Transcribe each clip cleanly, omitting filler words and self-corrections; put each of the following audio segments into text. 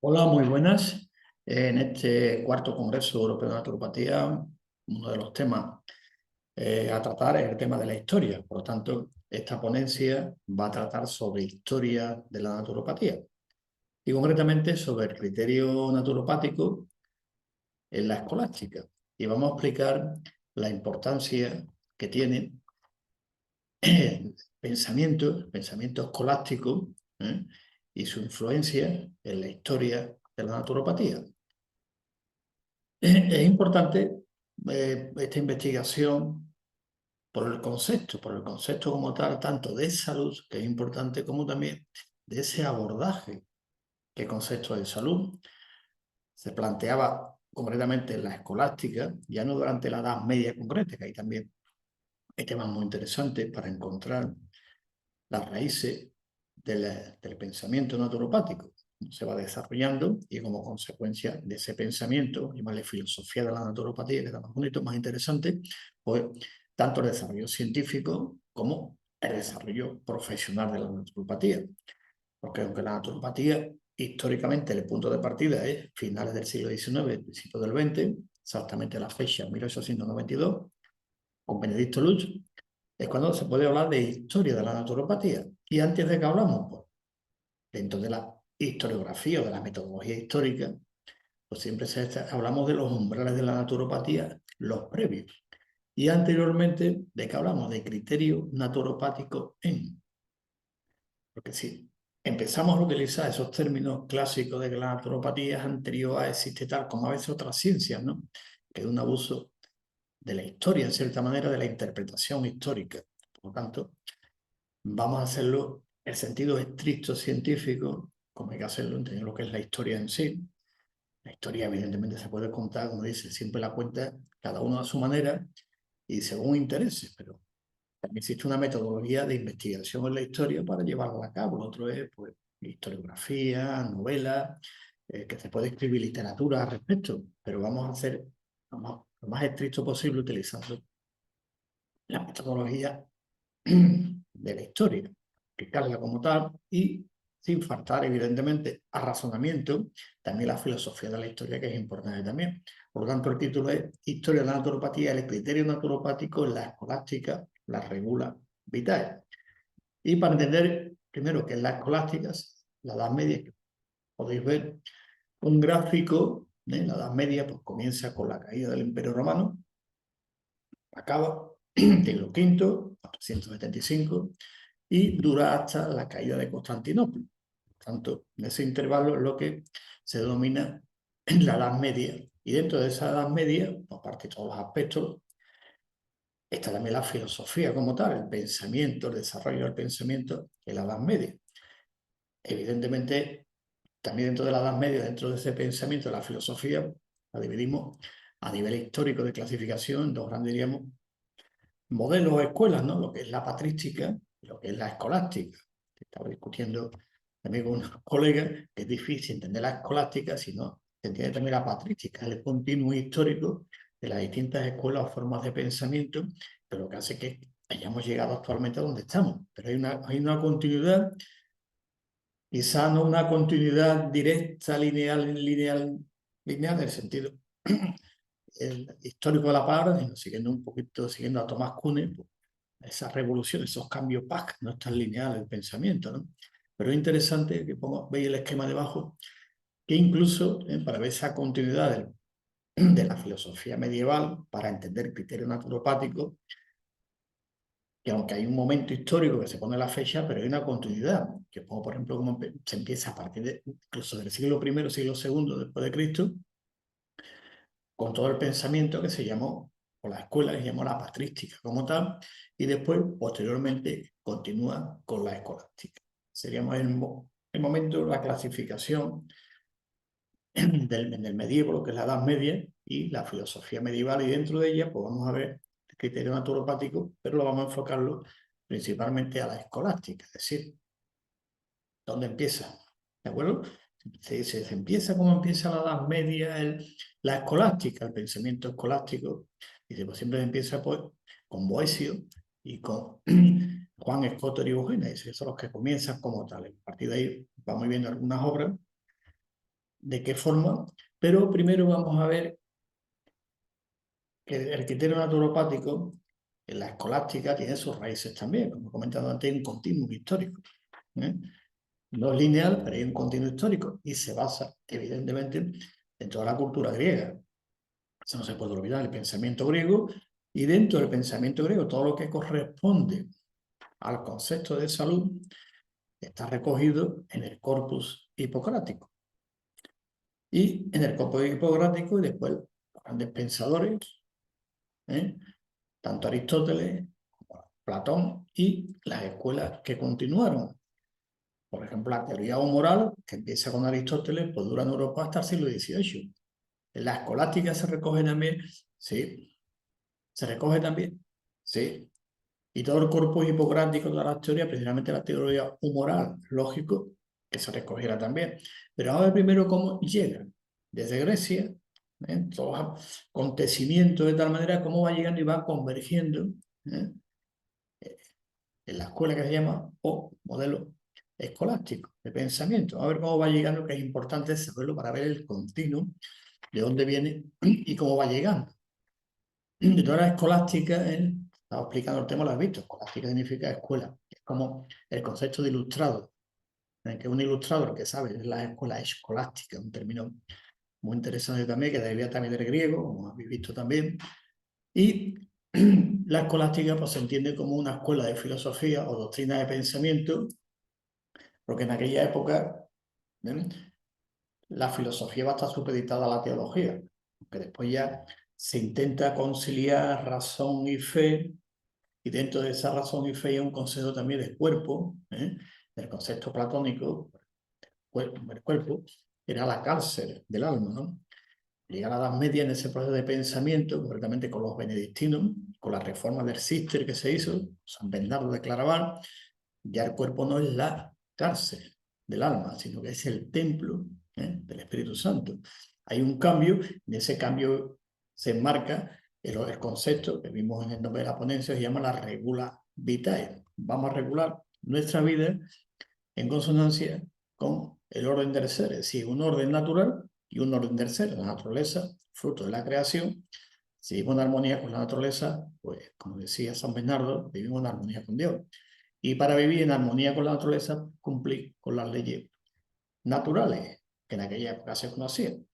Hola, muy buenas. En este cuarto Congreso Europeo de Naturopatía, uno de los temas a tratar es el tema de la historia. Por lo tanto, esta ponencia va a tratar sobre historia de la naturopatía y concretamente sobre el criterio naturopático en la escolástica. Y vamos a explicar la importancia que tiene el pensamiento escolástico, ¿eh? y su influencia en la historia de la naturopatía. Es importante esta investigación por el concepto como tal, tanto de salud, que es importante, como también de ese abordaje. ¿Qué concepto de salud? Se planteaba concretamente en la escolástica, ya no durante la Edad Media concreta, que ahí también hay temas muy interesantes para encontrar las raíces del pensamiento naturopático. Se va desarrollando y como consecuencia de ese pensamiento, llamarle filosofía de la naturopatía, que está más bonito, más interesante, pues tanto el desarrollo científico como el desarrollo profesional de la naturopatía. Porque aunque la naturopatía históricamente el punto de partida es finales del siglo XIX, principios del XX, exactamente la fecha 1892, con Benedicto Luz, es cuando se puede hablar de historia de la naturopatía. Y antes de que hablamos, pues, dentro de la historiografía o de la metodología histórica, pues siempre hablamos de los umbrales de la naturopatía, los previos. Y anteriormente, ¿de qué hablamos? De criterio naturopático en. Porque si empezamos a utilizar esos términos clásicos de que la naturopatía es anterior a existe tal, como a veces otras ciencias, ¿no? Que es un abuso de la historia, en cierta manera, de la interpretación histórica. Por lo tanto, vamos a hacerlo en el sentido estricto científico, como hay que hacerlo, entendiendo lo que es la historia en sí. La historia, evidentemente, se puede contar, como dice, siempre la cuenta cada uno a su manera y según intereses, pero también existe una metodología de investigación en la historia para llevarla a cabo. Lo otro es, pues, historiografía, novela, que se puede escribir literatura al respecto, pero vamos a hacer lo más estricto posible utilizando la metodología de la historia, que carga como tal, y sin faltar, evidentemente, a razonamiento, también la filosofía de la historia, que es importante también. Por lo tanto, el título es Historia de la naturopatía, el criterio naturopático en la escolástica, la regula vitae. Y para entender, primero, qué es la escolástica, la Edad Media, que podéis ver un gráfico, la Edad Media pues comienza con la caída del Imperio Romano, acaba siglo V, 475, y dura hasta la caída de Constantinopla. Por tanto, en ese intervalo es lo que se denomina la Edad Media. Y dentro de esa Edad Media, aparte de todos los aspectos, está también la filosofía como tal, el pensamiento, el desarrollo del pensamiento en la Edad Media. Evidentemente, también dentro de la Edad Media, dentro de ese pensamiento, la filosofía, la dividimos a nivel histórico de clasificación en dos grandes, diríamos, modelos o escuelas, ¿no? Lo que es la patrística y lo que es la escolástica. Estaba discutiendo también con unos colegas que es difícil entender la escolástica si no se entiende también la patrística, el continuo histórico de las distintas escuelas o formas de pensamiento, pero lo que hace que hayamos llegado actualmente a donde estamos. Pero hay una continuidad, quizá no una continuidad directa, lineal en el sentido el histórico de la palabra, sino siguiendo a Tomás Kuhn, pues, esa revolución, esos cambios PAC, no es tan lineal el pensamiento, ¿no? Pero es interesante que veis el esquema debajo, que incluso para ver esa continuidad de la filosofía medieval, para entender criterios naturopáticos, que aunque hay un momento histórico que se pone la fecha, pero hay una continuidad, que pongo, por ejemplo, como se empieza a partir incluso del siglo I, siglo II después de Cristo, con todo el pensamiento que se llamó, o la escuela que se llamó la patrística como tal, y después, posteriormente, continúa con la escolástica. Seríamos el momento de la clasificación del medievo, lo que es la Edad Media, y la filosofía medieval, y dentro de ella, pues vamos a ver el criterio naturopático, pero lo vamos a enfocarlo principalmente a la escolástica, es decir, ¿dónde empieza? ¿De acuerdo? Se empieza como empieza la Edad Media, la escolástica, el pensamiento escolástico, y después siempre empieza pues, con Boecio y con Juan Escoto y Eugenia, esos son los que comienzan como tales. A partir de ahí vamos viendo algunas obras de qué forma, pero primero vamos a ver que el criterio naturopático en la escolástica tiene sus raíces también, como he comentado antes, un continuum histórico. No es lineal, pero hay un continuo histórico y se basa, evidentemente, en toda la cultura griega. Eso no se puede olvidar, el pensamiento griego, y dentro del pensamiento griego, todo lo que corresponde al concepto de salud está recogido en el corpus hipocrático. Y en el corpus hipocrático, y después los grandes pensadores, tanto Aristóteles como Platón y las escuelas que continuaron. Por ejemplo, la teoría moral, que empieza con Aristóteles, pues dura en Europa hasta el siglo XVIII. En la escolástica se recoge también, sí, se recoge también, sí. Y todo el corpus hipocrático, todas las teorías, precisamente la teoría humoral, lógico, que se recogiera también. Pero vamos a ver primero cómo llega desde Grecia, todos los acontecimientos de tal manera, cómo va llegando y va convergiendo ¿eh? En la escuela que se llama o modelo escolástico de pensamiento. A ver cómo va llegando, que es importante saberlo para ver el continuo, de dónde viene y cómo va llegando. De toda la escolástica, estaba explicando el tema, lo has visto, escolástica significa escuela, es como el concepto de ilustrado, que un ilustrador que sabe es la escuela escolástica, un término muy interesante también, que deriva también del griego, como habéis visto también, y la escolástica pues, se entiende como una escuela de filosofía o doctrina de pensamiento, porque en aquella época la filosofía va a estar supeditada a la teología, que después ya se intenta conciliar razón y fe, y dentro de esa razón y fe hay un concepto también del cuerpo, del concepto platónico, el cuerpo era la cárcel del alma, ¿no? Llega a la Edad Media en ese proceso de pensamiento, concretamente con los benedictinos, con la reforma del Cister que se hizo, San Bernardo de Claraval, ya el cuerpo no es la cárcel del alma, sino que es el templo del Espíritu Santo. Hay un cambio, en ese cambio se enmarca el concepto que vimos en el nombre de la ponencia, se llama la regula vitae. Vamos a regular nuestra vida en consonancia con el orden del ser, es decir, un orden natural y un orden del ser, la naturaleza, fruto de la creación. Si vivimos en armonía con la naturaleza, pues como decía San Bernardo, vivimos en armonía con Dios. Y para vivir en armonía con la naturaleza, cumplir con las leyes naturales que en aquella época se conocían.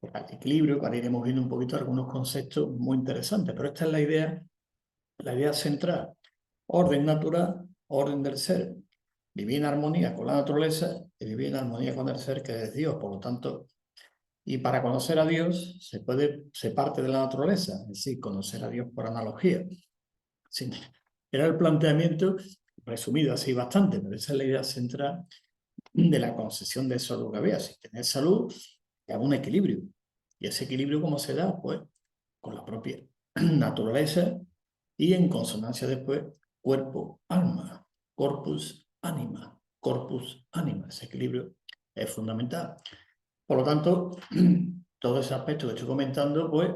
El equilibrio, que ahora iremos viendo un poquito algunos conceptos muy interesantes, pero esta es la idea central. Orden natural, orden del ser. Vivir en armonía con la naturaleza y vivir en armonía con el ser que es Dios. Por lo tanto, y para conocer a Dios se parte de la naturaleza, es decir, conocer a Dios por analogía. Sí, era el planteamiento resumido así bastante, pero esa es la idea central de la concepción de salud que había. Si tener salud, hay un equilibrio. ¿Y ese equilibrio cómo se da? Pues con la propia naturaleza y en consonancia después cuerpo-alma, corpus-ánima, corpus-ánima. Ese equilibrio es fundamental. Por lo tanto, todo ese aspecto que estoy comentando, pues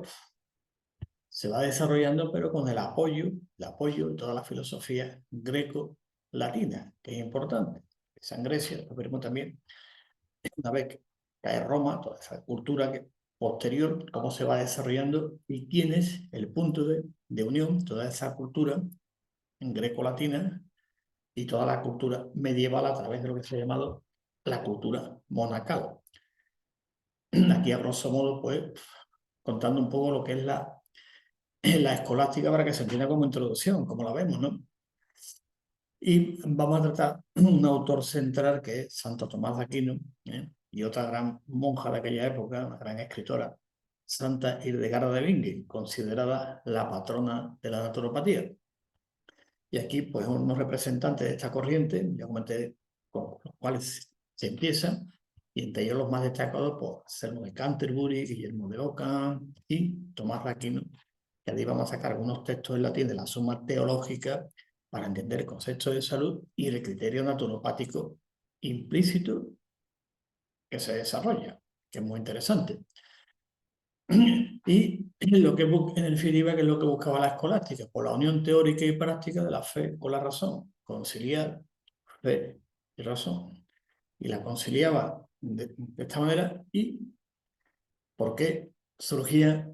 se va desarrollando, pero con el apoyo de toda la filosofía greco-latina, que es importante. Esa en Grecia, lo veremos también, una vez que cae Roma, toda esa cultura posterior, cómo se va desarrollando y quién es el punto de unión, toda esa cultura greco-latina y toda la cultura medieval a través de lo que se ha llamado la cultura monacal. Aquí, a grosso modo, pues, contando un poco lo que es la escolástica para que se entienda como introducción, como la vemos, ¿no? Y vamos a tratar un autor central que es Santo Tomás de Aquino, y otra gran monja de aquella época, una gran escritora, Santa Hildegarda de Bingen, considerada la patrona de la naturopatía. Y aquí, pues, unos representantes de esta corriente, ya comenté con los cuales se empieza, y entre ellos los más destacados, pues, Anselmo de Canterbury, Guillermo de Ockham y Tomás de Aquino, que ahí vamos a sacar algunos textos en latín de la Suma Teológica para entender el concepto de salud y el criterio naturopático implícito que se desarrolla, que es muy interesante. Y lo que en definitiva, que es lo que buscaba la escolástica, por la unión teórica y práctica de la fe con la razón, conciliar fe y razón. Y la conciliaba de esta manera y por qué surgía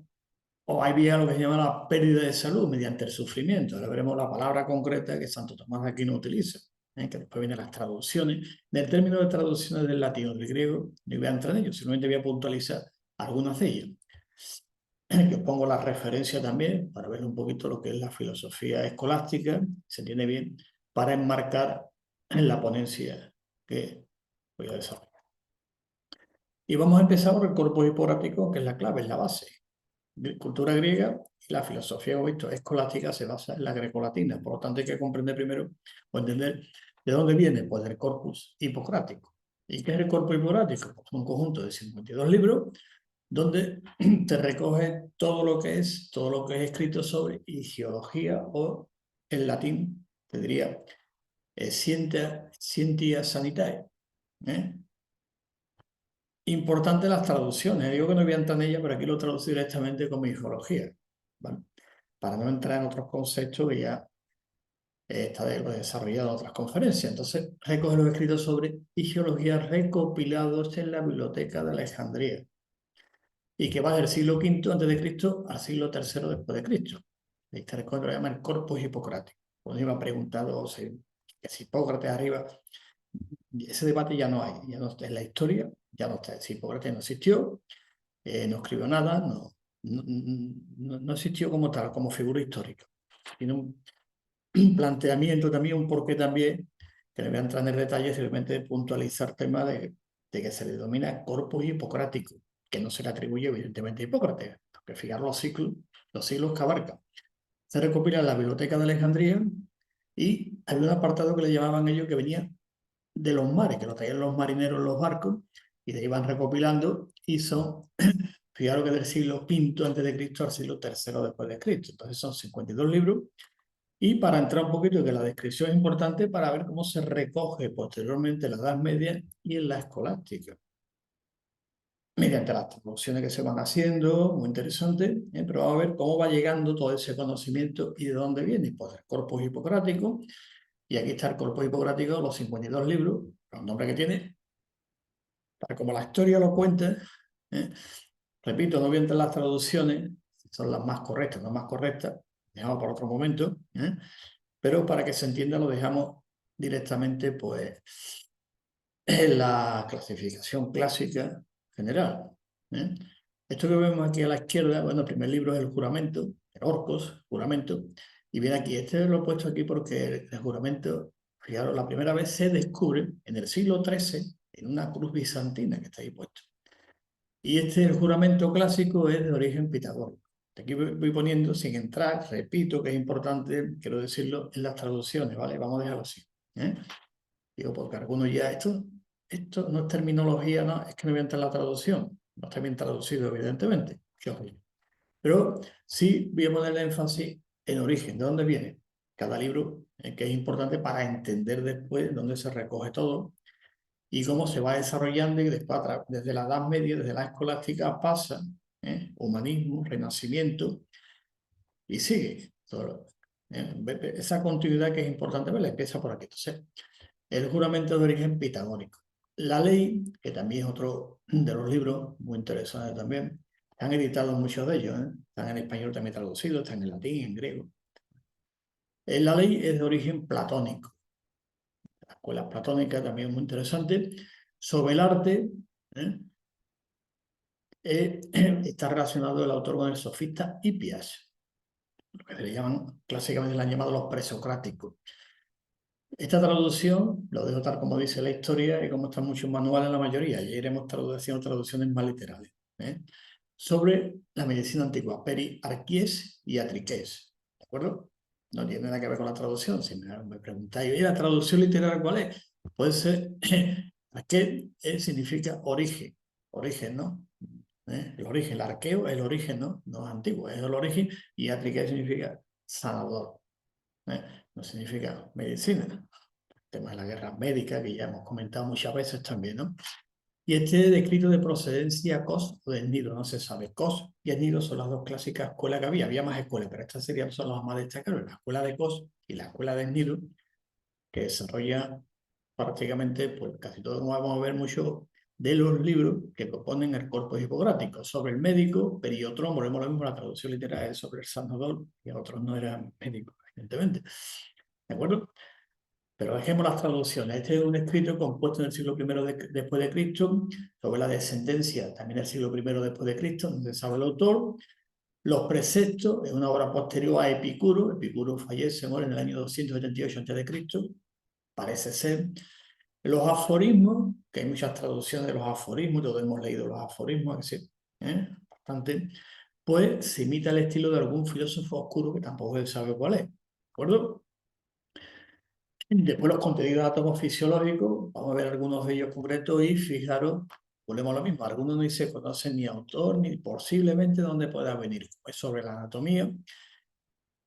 o había lo que se llama la pérdida de salud mediante el sufrimiento. Ahora veremos la palabra concreta que Santo Tomás de Aquino utiliza, que después vienen las traducciones. Del término de traducciones del latín o del griego, no voy a entrar en ello, simplemente voy a puntualizar algunas de ellas. Que os pongo la referencia también para ver un poquito lo que es la filosofía escolástica, se entiende bien, para enmarcar en la ponencia que voy a desarrollar. Y vamos a empezar por el corpus hipográfico, que es la clave, es la base. Cultura griega y la filosofía, hemos visto, escolástica se basa en la grecolatina. Por lo tanto, hay que comprender primero o entender de dónde viene, pues del corpus hipocrático. ¿Y qué es el corpus hipocrático? Pues un conjunto de 52 libros donde te recoge todo lo que es escrito sobre ideología o en latín, te diría, scientia sanitaria. Importante las traducciones. Digo que no voy a entrar en ellas, pero aquí lo traducí directamente como ideología, ¿vale? Para no entrar en otros conceptos que ya está desarrollado en otras conferencias. Entonces, recoge los escritos sobre ideología recopilados en la Biblioteca de Alejandría y que va del siglo V antes de Cristo al siglo III después de Cristo. Este recoge lo llama el Corpus Hipocrático. Cuando iba preguntado que si Hipócrates arriba, ese debate ya no hay, ya no está en la historia, ya no está. Si Hipócrates no existió, no escribió nada, no existió como tal, como figura histórica. Tiene un planteamiento también, un porqué también, que le voy a entrar en el detalle, simplemente puntualizar temas de que se le denomina corpus hipocrático, que no se le atribuye evidentemente a Hipócrates, porque fijar los siglos que abarca. Se recopila en la Biblioteca de Alejandría y hay un apartado que le llamaban ellos que venía de los mares, que lo traían los marineros en los barcos y de ahí van recopilando y son, fijaros que del siglo V antes de Cristo al siglo III después de Cristo. Entonces son 52 libros y para entrar un poquito, que la descripción es importante para ver cómo se recoge posteriormente en la Edad Media y en la escolástica. Mediante las traducciones que se van haciendo, muy interesante, pero vamos a ver cómo va llegando todo ese conocimiento y de dónde viene. Pues el corpus hipocrático, y aquí está el corpus hipocrático, los 52 libros, el nombre que tiene, para como la historia lo cuenta, ¿eh? Repito, no voy a entrar en las traducciones, son las más correctas, no más correctas, dejamos por otro momento, pero para que se entienda lo dejamos directamente pues, en la clasificación clásica general. Esto que vemos aquí a la izquierda, bueno, el primer libro es el juramento, el Orcos, juramento, y viene aquí, este lo he puesto aquí porque el juramento, fijaros, la primera vez se descubre en el siglo XIII en una cruz bizantina que está ahí puesto. Y el juramento clásico es de origen pitagórico. Aquí voy poniendo, sin entrar, repito que es importante, quiero decirlo, en las traducciones, ¿vale? Vamos a dejarlo así. Digo, porque algunos ya, esto no es terminología, no, es que no voy a entrar en la traducción. No está bien traducido, evidentemente. Pero sí voy a poner el énfasis en origen, de dónde viene cada libro, que es importante para entender después dónde se recoge todo y cómo se va desarrollando y después desde la Edad Media, desde la escolástica pasa, humanismo, renacimiento y sigue. Esa continuidad que es importante verla empieza por aquí. Entonces, el juramento de origen pitagórico. La ley, que también es otro de los libros muy interesantes también, han editado muchos de ellos, están en español también traducidos, están en latín, en griego. La ley es de origen platónico. La escuela platónica también es muy interesante. Sobre el arte, está relacionado el autor con el sofista Hipias, lo que se le llaman, clásicamente le han llamado los presocráticos. Esta traducción, lo dejo tal como dice la historia y como están muchos manuales en la mayoría, ya iremos haciendo traducciones más literales. Sobre la medicina antigua, periarquies y atriques. ¿De acuerdo? No tiene nada que ver con la traducción. Si me preguntáis, ¿y la traducción literal cuál es? Puede ser, arqué significa origen, origen, ¿no? El origen, el arqueo, el origen, ¿no? No es antiguo, es el origen, y atrique significa sanador. No significa medicina. El tema de la guerra médica, que ya hemos comentado muchas veces también, ¿no? Y este descrito de procedencia Cos o de Nido, no se sabe. Cos y Nido son las dos clásicas escuelas que había más escuelas, pero estas son las más destacables, la escuela de Cos y la escuela de Nido, que desarrolla prácticamente, pues casi todo, no vamos a ver mucho de los libros que componen el corpus hipocrático. Sobre el médico, Periotrón, volvemos a lo mismo, la traducción literal es sobre el sanador, y otros no eran médicos, evidentemente. ¿De acuerdo? Pero dejemos las traducciones. Este es un escrito compuesto en el siglo I después de Cristo, sobre la descendencia, también del siglo I después de Cristo, no se sabe el autor. Los preceptos es una obra posterior a Epicuro. Epicuro fallece, muere en el año 278 a.C., parece ser. Los aforismos, que hay muchas traducciones de los aforismos, todos hemos leído los aforismos, bastante, pues se imita el estilo de algún filósofo oscuro que tampoco se sabe cuál es, ¿de acuerdo? Después los contenidos de átomos fisiológicos, vamos a ver algunos de ellos concretos y fijaros, volvemos a lo mismo, algunos ni se conocen ni autor ni posiblemente dónde pueda venir. Es sobre la anatomía,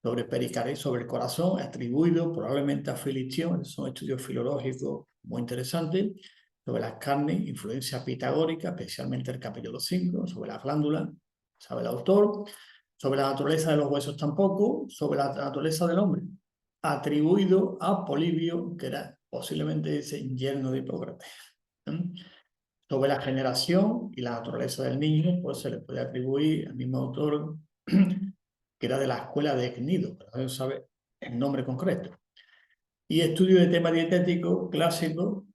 sobre pericardio, sobre el corazón, atribuido probablemente a Filistión, son estudios filológicos muy interesantes, sobre las carnes, influencia pitagórica, especialmente el capítulo 5, sobre las glándulas, sabe el autor, sobre la naturaleza de los huesos tampoco, sobre la naturaleza del hombre, atribuido a Polibio, que era posiblemente ese yerno de Hipócrates. Sobre la generación y la naturaleza del niño, pues se le puede atribuir al mismo autor que era de la escuela de Cnido, pero no se sabe el nombre concreto. Y estudio de tema dietético clásico,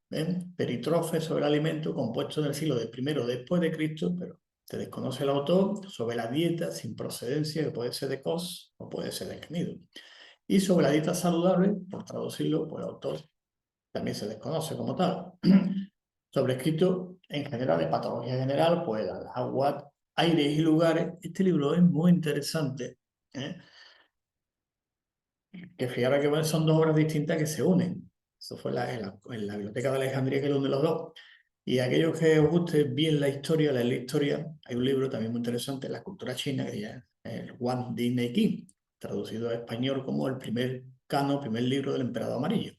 Peritrofe sobre el alimento, compuesto en el siglo I después de Cristo, pero se desconoce el autor, sobre la dieta sin procedencia, que puede ser de Cos o puede ser de Cnido. Y sobre la dieta saludable, por traducirlo, pues el autor también se desconoce como tal. Sobre escrito en general, de patología general, pues agua, aires y lugares. Este libro es muy interesante, que fíjate que son dos obras distintas que se unen. Eso fue en la Biblioteca de Alejandría que lo une los dos. Y aquellos que os guste bien la historia, leer la historia, hay un libro también muy interesante, La cultura china, que ya es el Wang Di Neqi, traducido a español como el primer primer libro del emperador amarillo.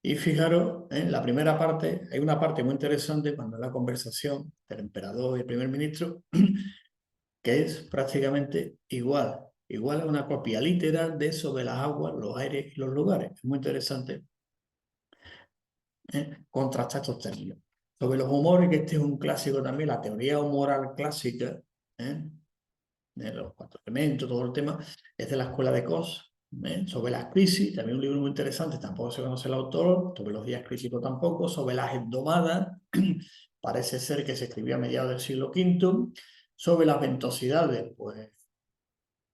Y fijaros, en la primera parte, hay una parte muy interesante cuando es la conversación del emperador y el primer ministro, que es prácticamente igual a una copia literal de eso de las aguas, los aires y los lugares. Es muy interesante contrastar estos términos. Sobre los humores, que este es un clásico también, la teoría humoral clásica, de los cuatro elementos, todo el tema, es de la escuela de Kos. Sobre las crisis, también un libro muy interesante, tampoco se conoce el autor, sobre los días críticos tampoco, sobre las hebdomadas, parece ser que se escribió a mediados del siglo V, sobre las ventosidades, pues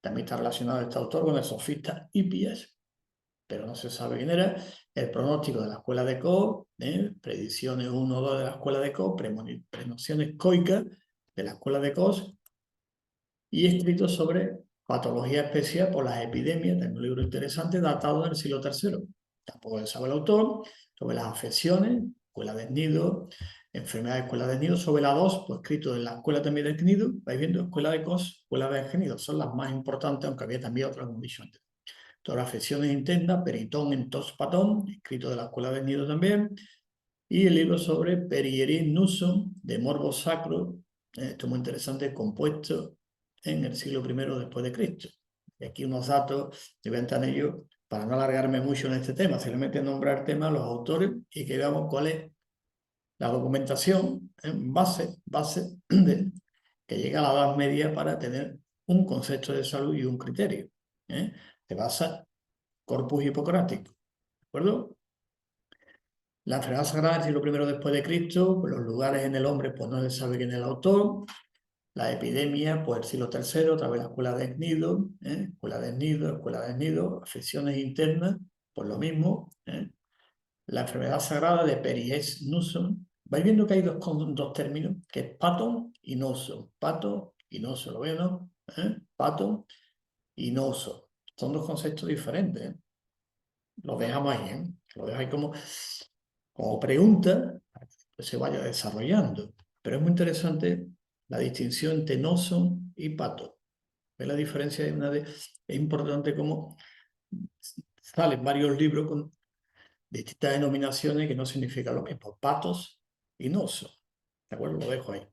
también está relacionado este autor con el sofista Hippias, pero no se sabe quién era. El pronóstico de la escuela de Kos, predicciones 1 o 2 de la escuela de Kos, prenociones coicas de la escuela de Kos, y escrito sobre patología especial por las epidemias, también un libro interesante, datado del siglo III. Tampoco se sabe el autor, sobre las afecciones, escuela de nido, enfermedad de escuela de nido, sobre la 2, pues escrito en la escuela también de nido, vais viendo, escuela de cos, escuela de nido, son las más importantes, aunque había también otras, como he dicho antes. Todas las afecciones internas, peritón en tos patón, escrito de la escuela de nido también, y el libro sobre Perierin Nusson, de Morbo Sacro, esto es muy interesante, compuesto en el siglo I después de Cristo. Y aquí unos datos de Ventanillo, para no alargarme mucho en este tema, simplemente nombrar temas, los autores, y que veamos cuál es la documentación en base que llega a la Edad Media para tener un concepto de salud y un criterio. Se basa corpus hipocrático, ¿de acuerdo? La enfermedad sagrada del siglo I después de Cristo, pues los lugares en el hombre, pues no se sabe quién es el autor. La epidemia, pues el siglo III, otra vez la escuela de Cnido, escuela de Cnido, afecciones internas, pues lo mismo. La enfermedad sagrada de Peries Nusson. Vais viendo que hay dos términos, que es pato y noso. Pato y noso, ¿lo ven, no? Pato y noso. Son dos conceptos diferentes. Lo dejamos ahí, Lo dejo ahí como pregunta, que se vaya desarrollando. Pero es muy interesante la distinción entre noso y pato. ¿Ves la diferencia? Es importante cómo salen varios libros con distintas denominaciones que no significan lo mismo. Patos y noso. ¿De acuerdo? Lo dejo ahí.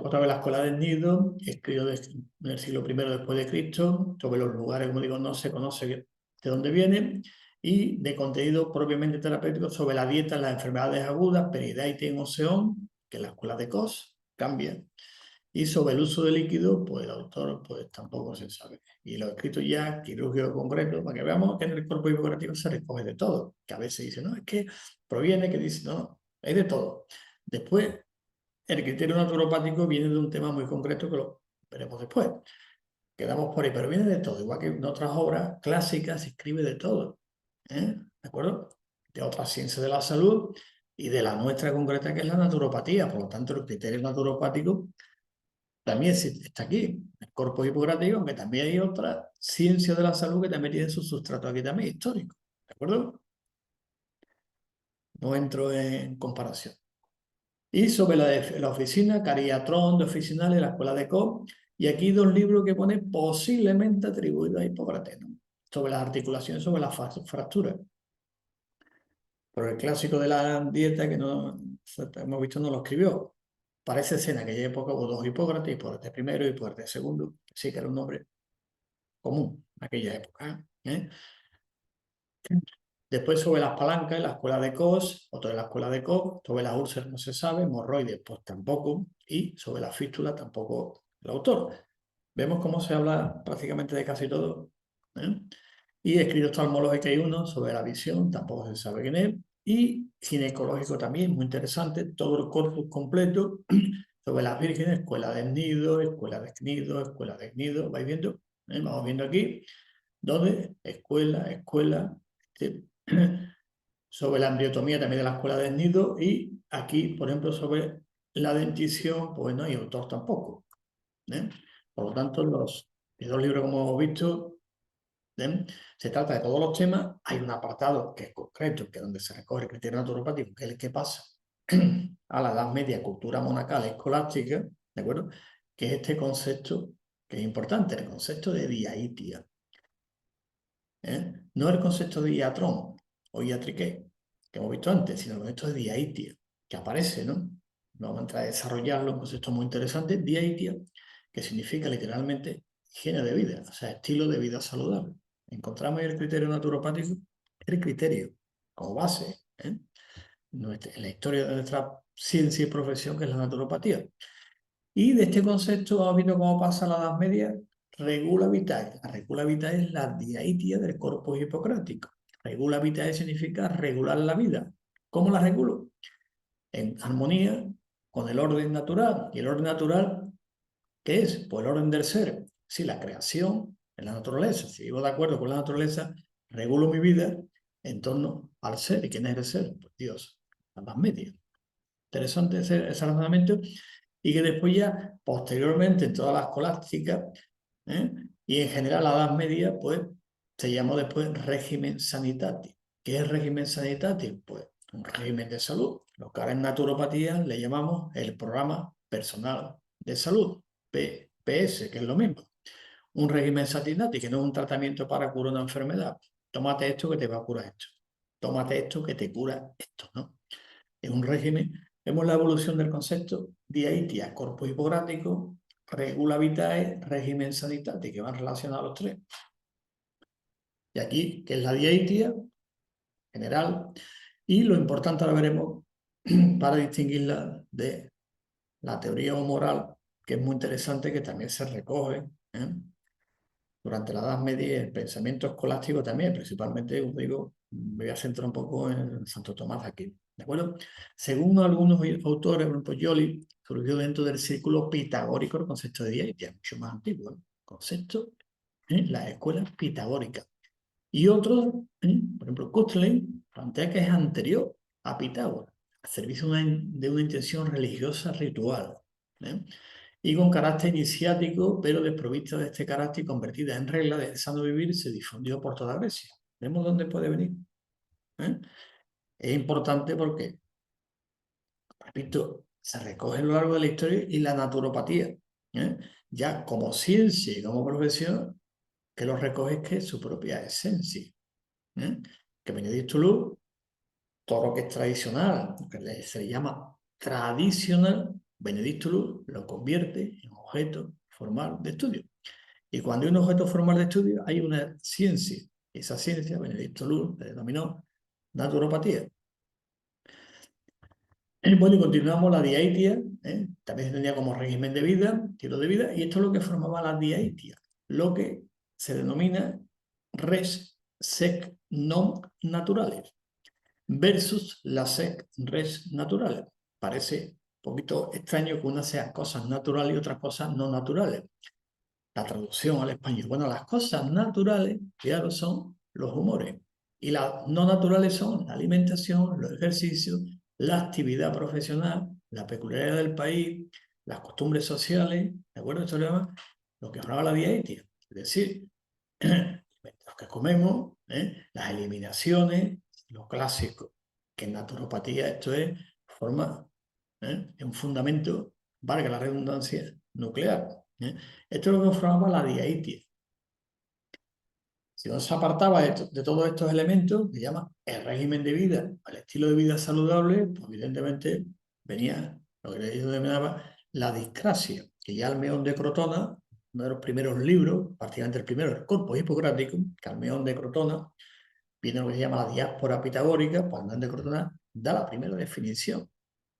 Otra vez la escuela del nido, escrito en el siglo I después de Cristo, sobre los lugares, como digo, no se conoce de dónde viene. y de contenido propiamente terapéutico sobre la dieta en las enfermedades agudas, periodontitis en Oseón, que en la escuela de COS cambia, y sobre el uso de líquido, pues el autor pues tampoco se sabe. Y lo he escrito ya, quirúrgico concreto, para que veamos que en el cuerpo hipocrático se recoge de todo, que a veces dice, no, es que proviene, que dice, no, hay de todo. Después, el criterio naturopático viene de un tema muy concreto que lo veremos después. Quedamos por ahí, pero viene de todo, igual que en otras obras clásicas se escribe de todo, ¿eh? ¿De acuerdo? De otras ciencias de la salud y de la nuestra concreta, que es la naturopatía. Por lo tanto, el criterio naturopático también está aquí, el cuerpo hipocrático, aunque también hay otras ciencias de la salud que también tienen su sustrato aquí también histórico, ¿de acuerdo? No entro en comparación. Y sobre la oficina, Cariatron de oficinales, la escuela de COP, y aquí dos libros que pone posiblemente atribuidos a Hipócrates, ¿no? Sobre las articulaciones, sobre las fracturas. Pero el clásico de la dieta que no hemos visto no lo escribió. Parece ser en aquella época hubo dos Hipócrates, Hipócrates primero y Hipócrates segundo, sí que era un nombre común en aquella época, ¿eh? Después sobre las palancas, en la escuela de Cos, otro de la escuela de Cos, sobre las úlceras no se sabe, hemorroides pues tampoco, y sobre la fístula tampoco el autor. Vemos cómo se habla prácticamente de casi todo, ¿eh? Y escrito oftalmológico hay uno sobre la visión, tampoco se sabe quién es, y ginecológico también, muy interesante, todo el corpus completo sobre las vírgenes, escuela de nido, escuela de nido, escuela de nido, vais viendo, vamos viendo aquí, donde escuela, este, sobre la embriotomía también de la escuela del nido, y aquí, por ejemplo, sobre la dentición, pues no hay autor tampoco, ¿eh? Por lo tanto, los dos libros, como hemos visto, ¿eh? Se trata de todos los temas. Hay un apartado que es concreto, que es donde se recoge el criterio naturopático, que es el que pasa a la Edad Media, cultura monacal escolástica, ¿de acuerdo? Que es este concepto que es importante, el concepto de diaitia, ¿eh? No el concepto de iatrón o iatriqué, que hemos visto antes, sino el concepto de diaitia, que aparece, ¿no? Vamos a entrar a desarrollarlo, un concepto muy interesante, diaitia, que significa literalmente higiene de vida, o sea, estilo de vida saludable. Encontramos el criterio naturopático, el criterio como base, ¿eh? En la historia de nuestra ciencia y profesión, que es la naturopatía. Y de este concepto vamos viendo cómo pasa la Edad Media. Regula vitae. La regula vitae es la diaitia del corpus hipocrático. Regula vitae significa regular la vida. ¿Cómo la regulo? En armonía con el orden natural. ¿Y el orden natural qué es? Pues el orden del ser. Si la creación en la naturaleza, si vivo de acuerdo con la naturaleza, regulo mi vida en torno al ser. ¿Y quién es el ser? Pues Dios, la Edad Media. Interesante ese razonamiento, y que después ya, posteriormente, en todas las escolásticas, ¿eh? Y en general la Edad Media, pues se llamó después régimen sanitatis. ¿Qué es régimen sanitatis? Pues un régimen de salud. Lo que ahora en naturopatía le llamamos el programa personal de salud, PS, que es lo mismo. Un régimen sanitatis, que no es un tratamiento para curar una enfermedad. Tómate esto que te va a curar esto. Tómate esto que te cura esto, ¿no? Es un régimen. Vemos la evolución del concepto diaitia, corpus hipocrático, regula vitae, régimen sanitatis, que van relacionados los tres. Y aquí, que es la diaitia general, y lo importante ahora veremos para distinguirla de la teoría moral, que es muy interesante, que también se recoge, ¿eh? Durante la Edad Media, el pensamiento escolástico también, principalmente, os digo, me voy a centrar un poco en Santo Tomás de Aquino, ¿de acuerdo? Según algunos autores, por ejemplo, Joly, surgió dentro del círculo pitagórico el concepto de dialéctica, mucho más antiguo, ¿no? Concepto en las escuelas pitagóricas. Y otros, por ejemplo, Kutzlein, plantea que es anterior a Pitágoras, al servicio de una intención religiosa ritual, ¿eh? Y con carácter iniciático, pero desprovista de este carácter y convertida en regla de sano vivir, se difundió por toda Grecia. ¿Vemos dónde puede venir? ¿Eh? Es importante porque, repito, se recoge a lo largo de la historia, y la naturopatía, ¿eh? Ya como ciencia y como profesión, que lo recoge es que es su propia esencia, ¿eh? Que Benedicto Luz, todo lo que es tradicional, que se le llama tradicional, Benedicto Luz lo convierte en objeto formal de estudio. Y cuando hay un objeto formal de estudio, hay una ciencia. Esa ciencia, Benedicto Luz, le denominó naturopatía. Bueno, y continuamos la diaitia, también se tenía como régimen de vida, estilo de vida, y esto es lo que formaba la diaitia, lo que se denomina res sec non naturales versus la sec res naturales. Parece un poquito extraño que una sea cosas naturales y otras cosas no naturales. La traducción al español. Bueno, las cosas naturales, claro, son los humores. Y las no naturales son la alimentación, los ejercicios, la actividad profesional, la peculiaridad del país, las costumbres sociales, ¿de acuerdo? Esto le llama lo que hablaba la diaetia. Es decir, los que comemos, las eliminaciones, lo clásico, que en naturopatía esto es forma, es un fundamento, valga la redundancia, nuclear. Esto es lo que formaba la diaitia. Si uno se apartaba de todos estos elementos, que llama el régimen de vida, el estilo de vida saludable, pues evidentemente venía lo que le denominaba la discrasia, que ya Almeón de Crotona, uno de los primeros libros, prácticamente el primero, el Corpus Hipocrático, que Almeón de Crotona, viene lo que se llama la diáspora pitagórica, pues Almeón de Crotona da la primera definición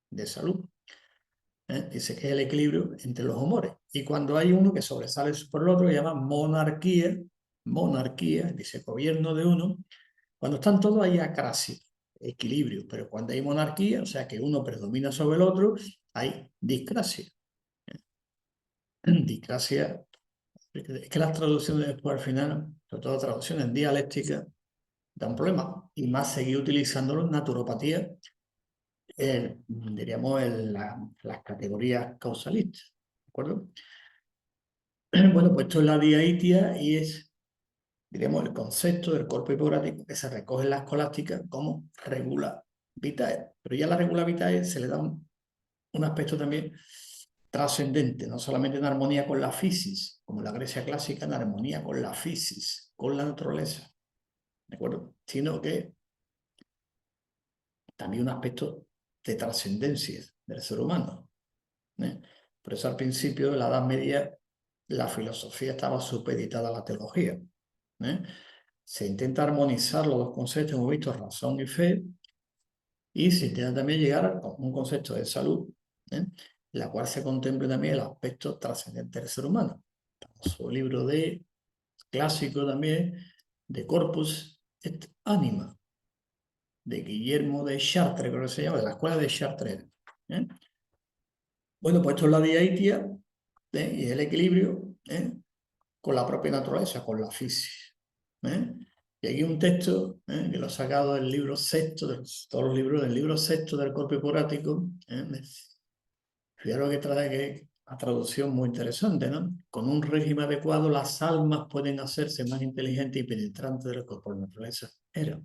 de salud. Dice que es el equilibrio entre los humores. Y cuando hay uno que sobresale por el otro, que llama monarquía, dice gobierno de uno, cuando están todos hay acrasia, equilibrio, pero cuando hay monarquía, o sea que uno predomina sobre el otro, hay discrasia. Discrasia, es que las traducciones después al final, sobre todo traducciones dialécticas, dan problemas. Y más seguir utilizándolo en naturopatía, diríamos, en las categorías causalistas. ¿De acuerdo? Bueno, pues esto es la diaitia y es, diríamos, el concepto del corpus hipocrático que se recoge en la escolástica como regula vitae. Pero ya a la regula vitae se le da un aspecto también trascendente, no solamente en armonía con la fisis, como en la Grecia clásica, en armonía con la fisis, con la naturaleza, ¿de acuerdo? Sino que también un aspecto de trascendencia del ser humano. Por eso al principio de la Edad Media la filosofía estaba supeditada a la teología. Se intenta armonizar los dos conceptos, hemos visto razón y fe, y se intenta también llegar a un concepto de salud, en la cual se contemple también el aspecto trascendente del ser humano. Su libro de clásico también, de Corpus et Anima, de Guillermo de Chartres, creo que se llama, de la escuela de Chartres. Bueno, pues esto es la diaitia, y el equilibrio con la propia naturaleza, con la física. Y aquí un texto que lo he sacado del libro sexto, de todos los libros, del libro sexto del Corpus Hipocrático. Fijaros que trae que una traducción muy interesante, ¿no? Con un régimen adecuado, las almas pueden hacerse más inteligentes y penetrantes del cuerpo. La naturaleza era.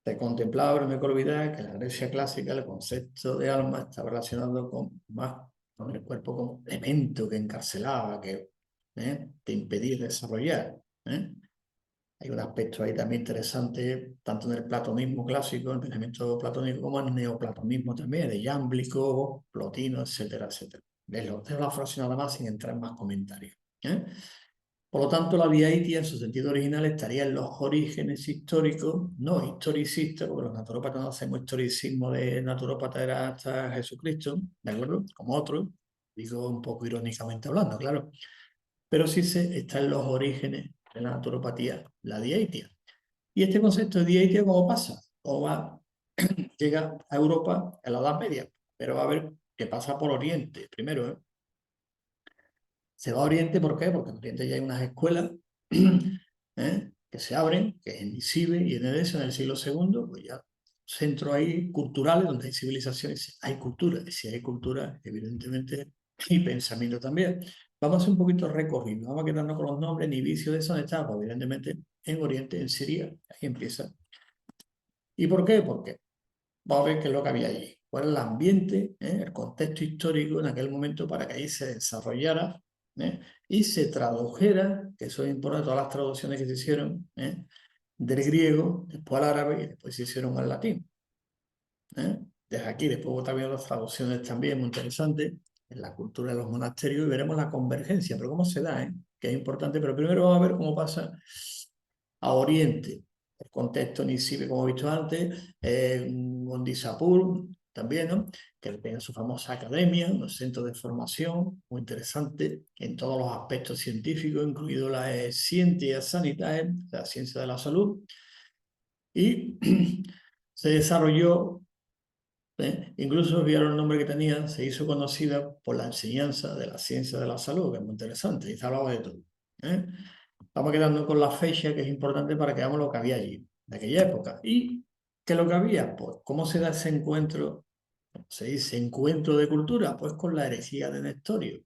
Se contemplaba, no me hay que olvidar, que en la Grecia clásica el concepto de alma estaba relacionado con el cuerpo como elemento que encarcelaba, que te impedía desarrollar. Hay un aspecto ahí también interesante, tanto en el platonismo clásico, el pensamiento platónico, como en el neoplatonismo también, de Jámblico, Plotino, etcétera, etcétera. De la frase nada más sin entrar en más comentarios. Por lo tanto, la diaitia en su sentido original estaría en los orígenes históricos, no historicistas, porque los naturópatas no hacemos historicismo de naturópata era hasta Jesucristo, ¿de acuerdo? Como otros, digo un poco irónicamente hablando, claro. Pero sí está en los orígenes de la naturopatía, la diaitia. Y este concepto de diaitia, ¿cómo pasa? Llega a Europa en la Edad Media, pero va a ver que pasa por Oriente primero, ¿eh? Se va a Oriente, ¿por qué? Porque en Oriente ya hay unas escuelas que se abren, que es en Cibe y en Edesa en el siglo II, pues ya centros ahí culturales donde hay civilizaciones, hay cultura, y si hay cultura, evidentemente, y pensamiento también. Vamos a hacer un poquito recorrido, no vamos a quedarnos con los nombres ni vicios de esa etapa, evidentemente, en Oriente, en Siria, ahí empieza. ¿Y por qué? Porque vamos a ver qué es lo que había allí, cuál es el ambiente, el contexto histórico en aquel momento para que ahí se desarrollara y se tradujera, que eso es importante, todas las traducciones que se hicieron del griego, después al árabe y después se hicieron al latín. Desde aquí, después también las traducciones también muy interesantes en la cultura de los monasterios y veremos la convergencia, pero cómo se da, que es importante, pero primero vamos a ver cómo pasa a Oriente. El contexto Nisibe, como he visto antes, Gondisapur también, ¿no? Que tiene su famosa academia, un centro de formación muy interesante en todos los aspectos científicos, incluido la ciencia sanitaria, la ciencia de la salud, y se desarrolló, incluso vieron el nombre que tenía, se hizo conocida por la enseñanza de la ciencia de la salud, que es muy interesante, y se hablaba de todo. ¿eh? Vamos quedando con la fecha, que es importante para que veamos lo que había allí, de aquella época. ¿Y qué es lo que había? Pues, ¿cómo se da ese encuentro? Se dice encuentro de cultura, pues con la herejía de Nestorio.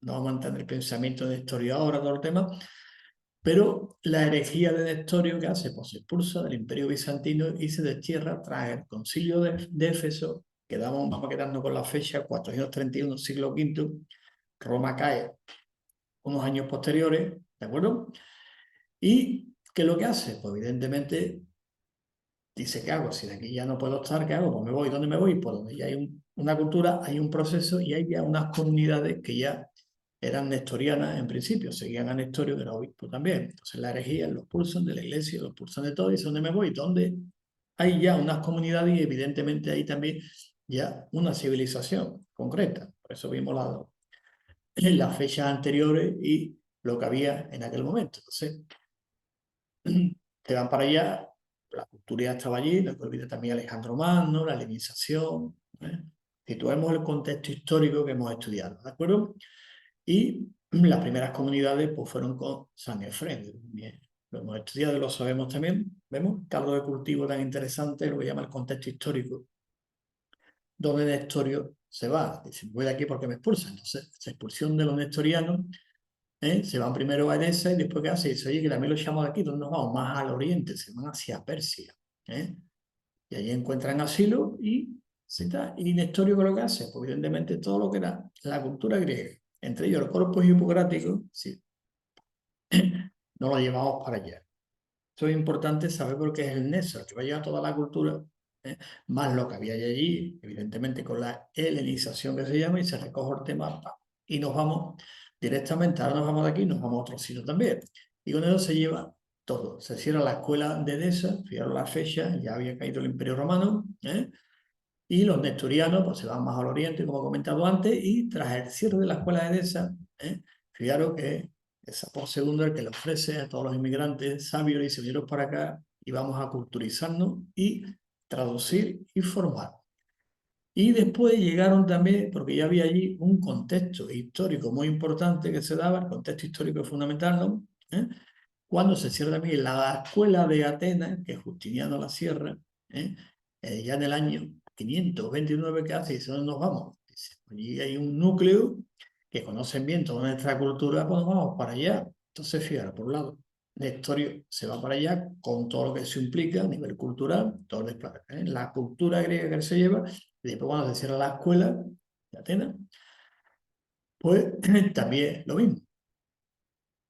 No vamos a entender el pensamiento de Nestorio ahora, todo el tema, pero la herejía de Nestorio, ¿qué hace? Pues se expulsa del Imperio Bizantino y se destierra tras el concilio de Éfeso, vamos quedando con la fecha, 431, siglo V, Roma cae unos años posteriores, ¿de acuerdo? ¿Y qué es lo que hace? Pues evidentemente dice, ¿qué hago? Si de aquí ya no puedo estar, ¿qué hago? Pues me voy. ¿Dónde me voy? Pues donde ya hay una cultura, hay un proceso y hay ya unas comunidades que ya eran nestorianas en principio, seguían a Nestorio, que era obispo también. Entonces la herejía los pulsan de la iglesia, los pulsan de todo, y dice, ¿dónde me voy? ¿Dónde hay ya unas comunidades y evidentemente hay también ya una civilización concreta? Por eso vimos en las fechas anteriores y lo que había en aquel momento. Entonces, te van para allá, la cultura ya estaba allí, no te olvides también Alejandro Magno, la helenización, situemos el contexto histórico que hemos estudiado, ¿de acuerdo? Y las primeras comunidades pues fueron con San Efrén, lo hemos estudiado y lo sabemos también, vemos, caldo de cultivo tan interesante, lo que llama el contexto histórico, donde Nestorio se va, dice, voy de aquí porque me expulsan, entonces, esa expulsión de los nestorianos, se van primero a Edesa y después ¿qué hace? Dice, oye, que también lo echamos de aquí, ¿dónde nos vamos? Más al oriente, se van hacia Persia. Y allí encuentran asilo y Nestorio ¿qué es lo que hace? Pues evidentemente todo lo que era la cultura griega, entre ellos el corpus hipocrático, sí, no lo llevamos para allá. Esto es importante saber porque es el nexo, que va a llevar toda la cultura, más lo que había allí, evidentemente con la helenización que se llama, y se recoge el tema, y nos vamos directamente, ahora nos vamos de aquí, nos vamos a otro sitio también. Y con eso se lleva todo. Se cierra la escuela de Edesa, fijaros la fecha, ya había caído el Imperio Romano, y los nestorianos pues, se van más al oriente, como he comentado antes, y tras el cierre de la escuela de Edesa, fijaros que esa por segundo el que le ofrece a todos los inmigrantes sabios y se vinieron para acá y vamos a culturizarnos y traducir y formar. Y después llegaron también, porque ya había allí un contexto histórico muy importante que se daba, el contexto histórico fundamental, ¿no? Cuando se cierra también la escuela de Atenas, que es Justiniano la Sierra, ya en el año 529 que hace, y dice, ¿dónde nos vamos? Dice, allí hay un núcleo que conocen bien toda nuestra cultura, pues nos vamos para allá. Entonces, fíjate, por un lado, Nestorio se va para allá con todo lo que eso implica a nivel cultural, todo el desplazamiento, la cultura griega que él se lleva, y después cuando se cierra la escuela de Atenas, pues también lo mismo.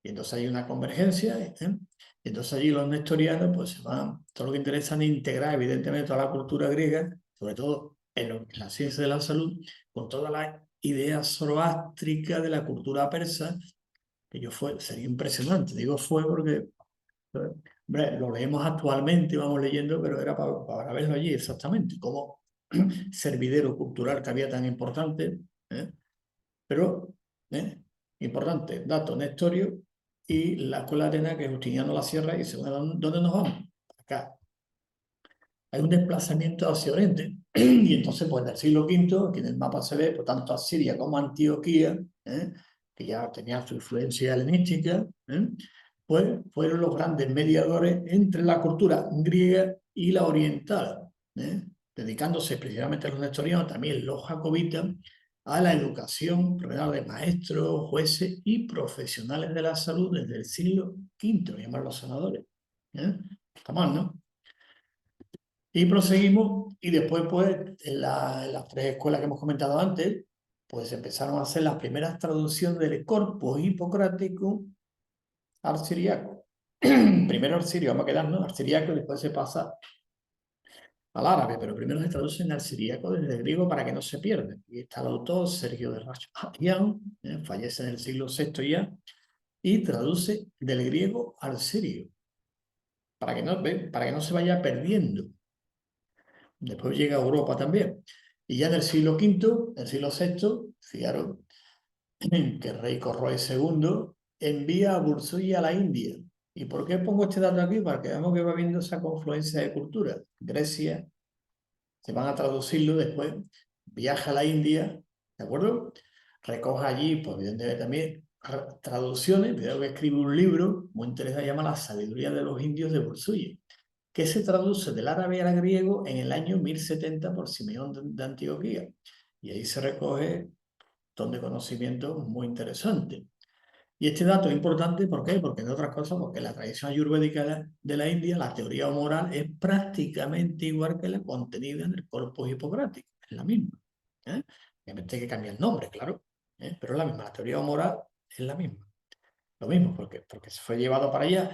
Y entonces hay una convergencia, y entonces allí los nestorianos pues se van, todo lo que interesa es integrar evidentemente toda la cultura griega, sobre todo en la ciencia de la salud, con todas las ideas zoroástricas de la cultura persa, que sería impresionante, digo fue porque, hombre, lo leemos actualmente, vamos leyendo, pero era para verlo allí exactamente, como servidero cultural que había tan importante, ¿eh? Pero, ¿eh? Importante, dato, Nestorio y la escuela de Atenas, que es Justiniano la Sierra, y según ¿dónde nos vamos? Acá. Hay un desplazamiento hacia Oriente. Y entonces, pues, del siglo V, aquí en el mapa se ve, por tanto, Asiria como Antioquía, que ya tenía su influencia helenística, pues fueron los grandes mediadores entre la cultura griega y la oriental, dedicándose precisamente a los nestorianos, también los jacobitas, a la educación de maestros, jueces y profesionales de la salud desde el siglo V, lo llaman los sanadores. Está mal, ¿no? Y proseguimos, y después, pues, en las tres escuelas que hemos comentado antes, pues empezaron a hacer las primeras traducciones del corpus hipocrático al siriaco. Primero al sirio, vamos a quedarnos al siriaco, y después se pasa al árabe, pero primero se traducen al siriaco desde el griego para que no se pierda. Y está el autor, Sergio de Rachmanian, fallece en el siglo VI ya, y traduce del griego al sirio, para que no se vaya perdiendo. Después llega a Europa también. Y ya en el siglo V, el siglo VI, fijaros que el rey Corroes II envía a Bursuy a la India. ¿Y por qué pongo este dato aquí? Para que veamos que va viendo esa confluencia de culturas. Grecia, se van a traducirlo después, viaja a la India, ¿de acuerdo? Recoge allí, pues evidentemente también traducciones, veo que escribe un libro muy interesante, llama La sabiduría de los indios de Bursuy, que se traduce del árabe al griego en el año 1070 por Simeón de Antioquía. Y ahí se recoge un montón de conocimientos muy interesantes. Y este dato es importante, ¿por qué? Porque, entre otras cosas, porque la tradición ayurvédica de la India, la teoría moral es prácticamente igual que la contenida en el corpus hipocrático, es la misma. Obviamente hay que cambiar el nombre, claro, pero es la misma, la teoría moral es la misma. Lo mismo, porque se fue llevado para allá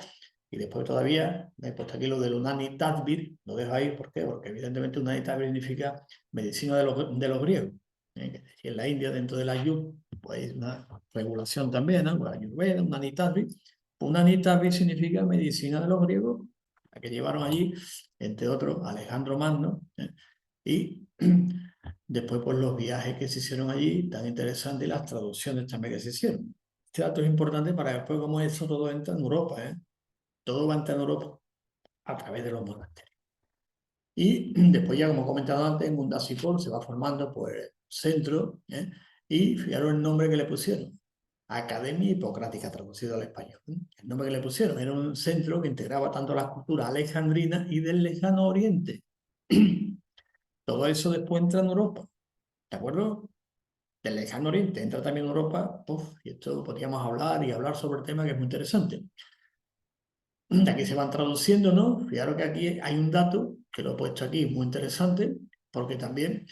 y después todavía me he puesto aquí lo del Unani Tadbir, lo dejo ahí, ¿por qué? Porque evidentemente Unani Tadbir significa medicina de los griegos. Que en la India, dentro de la Ayur, pues hay una regulación también, ¿no? La Ayurveda, Unani Tadbir. Unani Tadbir significa medicina de los griegos, la que llevaron allí, entre otros, Alejandro Magno, y después pues los viajes que se hicieron allí, tan interesantes, y las traducciones también que se hicieron. Este dato es importante para después cómo eso todo entra en Europa, Todo va a entrar en Europa a través de los monasterios. Y después ya, como he comentado antes, en Mundasipor se va formando pues centro, y fijaros el nombre que le pusieron. Academia Hipocrática, traducido al español. El nombre que le pusieron era un centro que integraba tanto las culturas alejandrinas y del lejano oriente. Todo eso después entra en Europa, ¿de acuerdo? Del lejano oriente entra también en Europa, y esto podríamos hablar y hablar sobre el tema que es muy interesante. De aquí se van traduciendo, ¿no? Fijaros que aquí hay un dato, que lo he puesto aquí, muy interesante, porque también,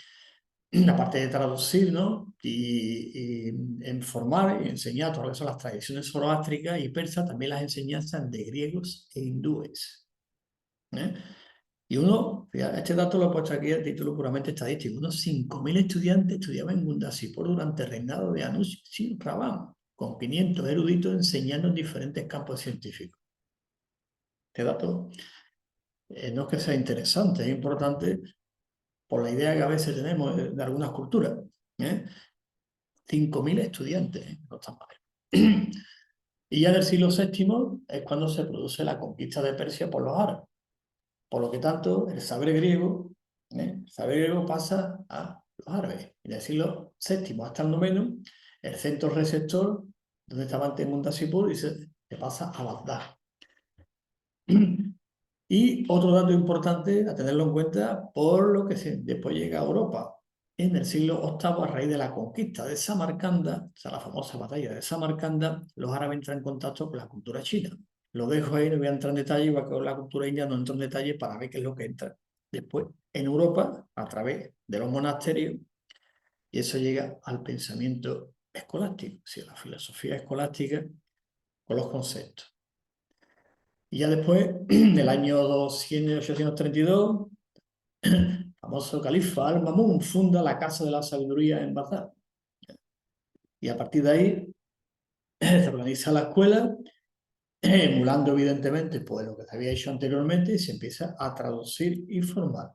aparte de traducir, ¿no? Y informar y enseñar todo lo que son las tradiciones zoroástricas y persas, también las enseñanzas de griegos e hindúes. Y fíjate, este dato lo he puesto aquí a título puramente estadístico, unos 5.000 estudiantes estudiaban en Mundasipur durante el reinado de Anushirvan, con 500 eruditos enseñando en diferentes campos científicos. Este dato no es que sea interesante, es importante por la idea que a veces tenemos de algunas culturas. 5.000 estudiantes, no están mal. Y ya del siglo VII es cuando se produce la conquista de Persia por los árabes. Por lo que tanto, el saber griego pasa a los árabes. En el siglo VII hasta el IX, el centro receptor, donde estaba antes Mundasipur, y se pasa a Bagdad. Y otro dato importante a tenerlo en cuenta, por lo que después llega a Europa. En el siglo VIII, a raíz de la conquista de Samarcanda, o sea, la famosa batalla de Samarcanda, los árabes entran en contacto con la cultura china. Lo dejo ahí, no voy a entrar en detalle, igual que con la cultura india no entro en detalle para ver qué es lo que entra después en Europa a través de los monasterios, y eso llega al pensamiento escolástico, o sea, la filosofía escolástica con los conceptos. Y ya después, del año 832, el famoso califa Al-Mamun funda la Casa de la Sabiduría en Bagdad. Y a partir de ahí se organiza la escuela, emulando evidentemente pues, lo que se había hecho anteriormente, y se empieza a traducir y formar.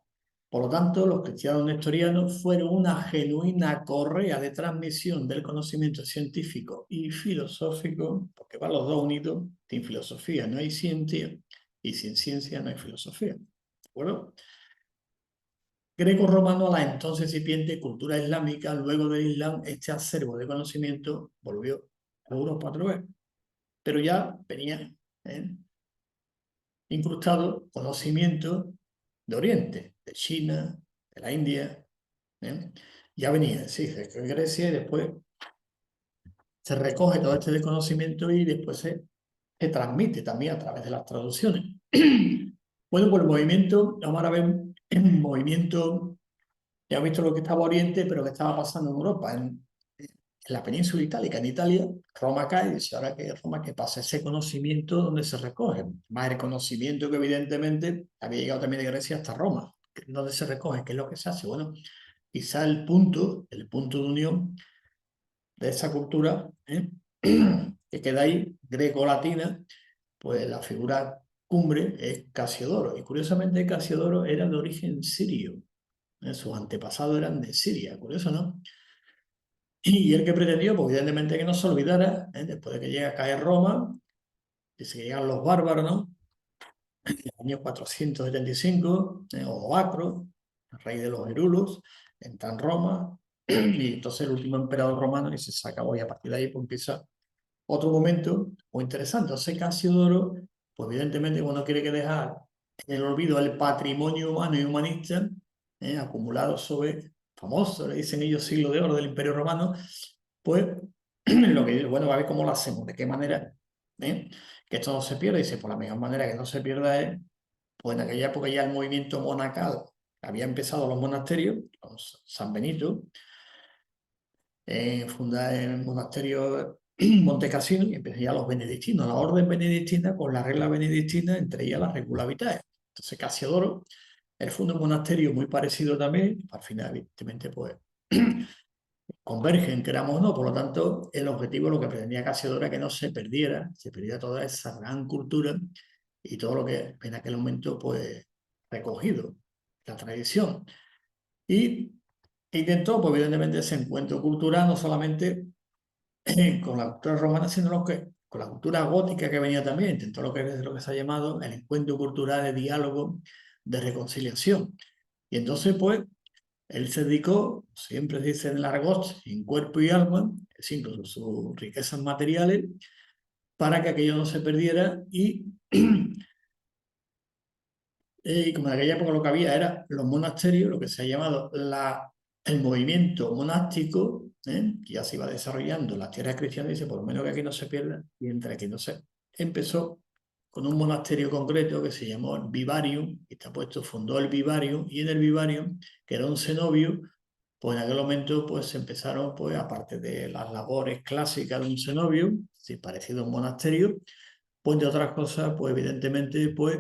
Por lo tanto, los cristianos nestorianos fueron una genuina correa de transmisión del conocimiento científico y filosófico, porque van los dos unidos. Sin filosofía no hay ciencia, y sin ciencia no hay filosofía. ¿De acuerdo? Greco-romano a la entonces incipiente cultura islámica, luego del Islam, este acervo de conocimiento volvió a Europa otra vez. Pero ya venía incrustado conocimiento de Oriente, de China, de la India. Ya venía, sí, de Grecia, y después se recoge todo este conocimiento y después se transmite también a través de las traducciones. Bueno, pues el movimiento, vamos a ver el movimiento. Ya he visto lo que estaba Oriente, pero que estaba pasando en Europa, en la península itálica. En Italia, Roma cae, y dice, ahora que Roma, que pasa ese conocimiento donde se recoge. Más el conocimiento que evidentemente había llegado también de Grecia hasta Roma. ¿Dónde se recoge? ¿Qué es lo que se hace? Bueno, quizá el punto de unión de esa cultura que queda ahí, greco-latina, pues la figura cumbre es Casiodoro. Y curiosamente Casiodoro era de origen sirio. Sus antepasados eran de Siria, curioso, ¿no? Y el que pretendió, pues evidentemente que no se olvidara, después de que llega a caer Roma, que se llegan los bárbaros, ¿no? En el año 475, Odoacro, el rey de los Herulos, entra en Roma, y entonces el último emperador romano y se acabó, y a partir de ahí pues, empieza otro momento muy interesante. Entonces Casiodoro, pues evidentemente cuando quiere que dejar en el olvido el patrimonio humano y humanista, acumulado sobre, famoso, le dicen ellos, siglo de oro del Imperio Romano, pues lo que dice, bueno, a ver cómo lo hacemos, de qué manera, que esto no se pierda. Y dice, por la mejor manera que no se pierda es, pues en aquella época ya el movimiento monacal había empezado los monasterios, con San Benito, fundar el monasterio Montecassino y empecé ya los benedictinos, la orden benedictina con la regla benedictina, entre ellas la regula vitae. Entonces Casiodoro, él funda un monasterio muy parecido también, al final evidentemente pues convergen, queramos o no, por lo tanto el objetivo, lo que pretendía Casiodoro era que no se perdiera toda esa gran cultura y todo lo que en aquel momento pues recogido, la tradición. Y intentó, pues evidentemente, ese encuentro cultural no solamente con la cultura romana, sino con la cultura gótica que venía también, intentó lo que se ha llamado el encuentro cultural de diálogo, de reconciliación. Y entonces, pues, él se dedicó, siempre se dice en el argot, en cuerpo y alma, es decir, incluso sus riquezas materiales, para que aquello no se perdiera y como en aquella época lo que había era los monasterios, lo que se ha llamado el movimiento monástico, que ya se iba desarrollando en las tierras cristianas, dice, por lo menos que aquí no se pierda, y entre aquí no se... Empezó con un monasterio concreto que se llamó el Vivarium, y está puesto, fundó el Vivarium, y en el Vivarium, que era un cenobio, pues en aquel momento pues se empezaron, pues aparte de las labores clásicas de un cenobio, sí, parecido a un monasterio, pues de otras cosas, pues evidentemente, pues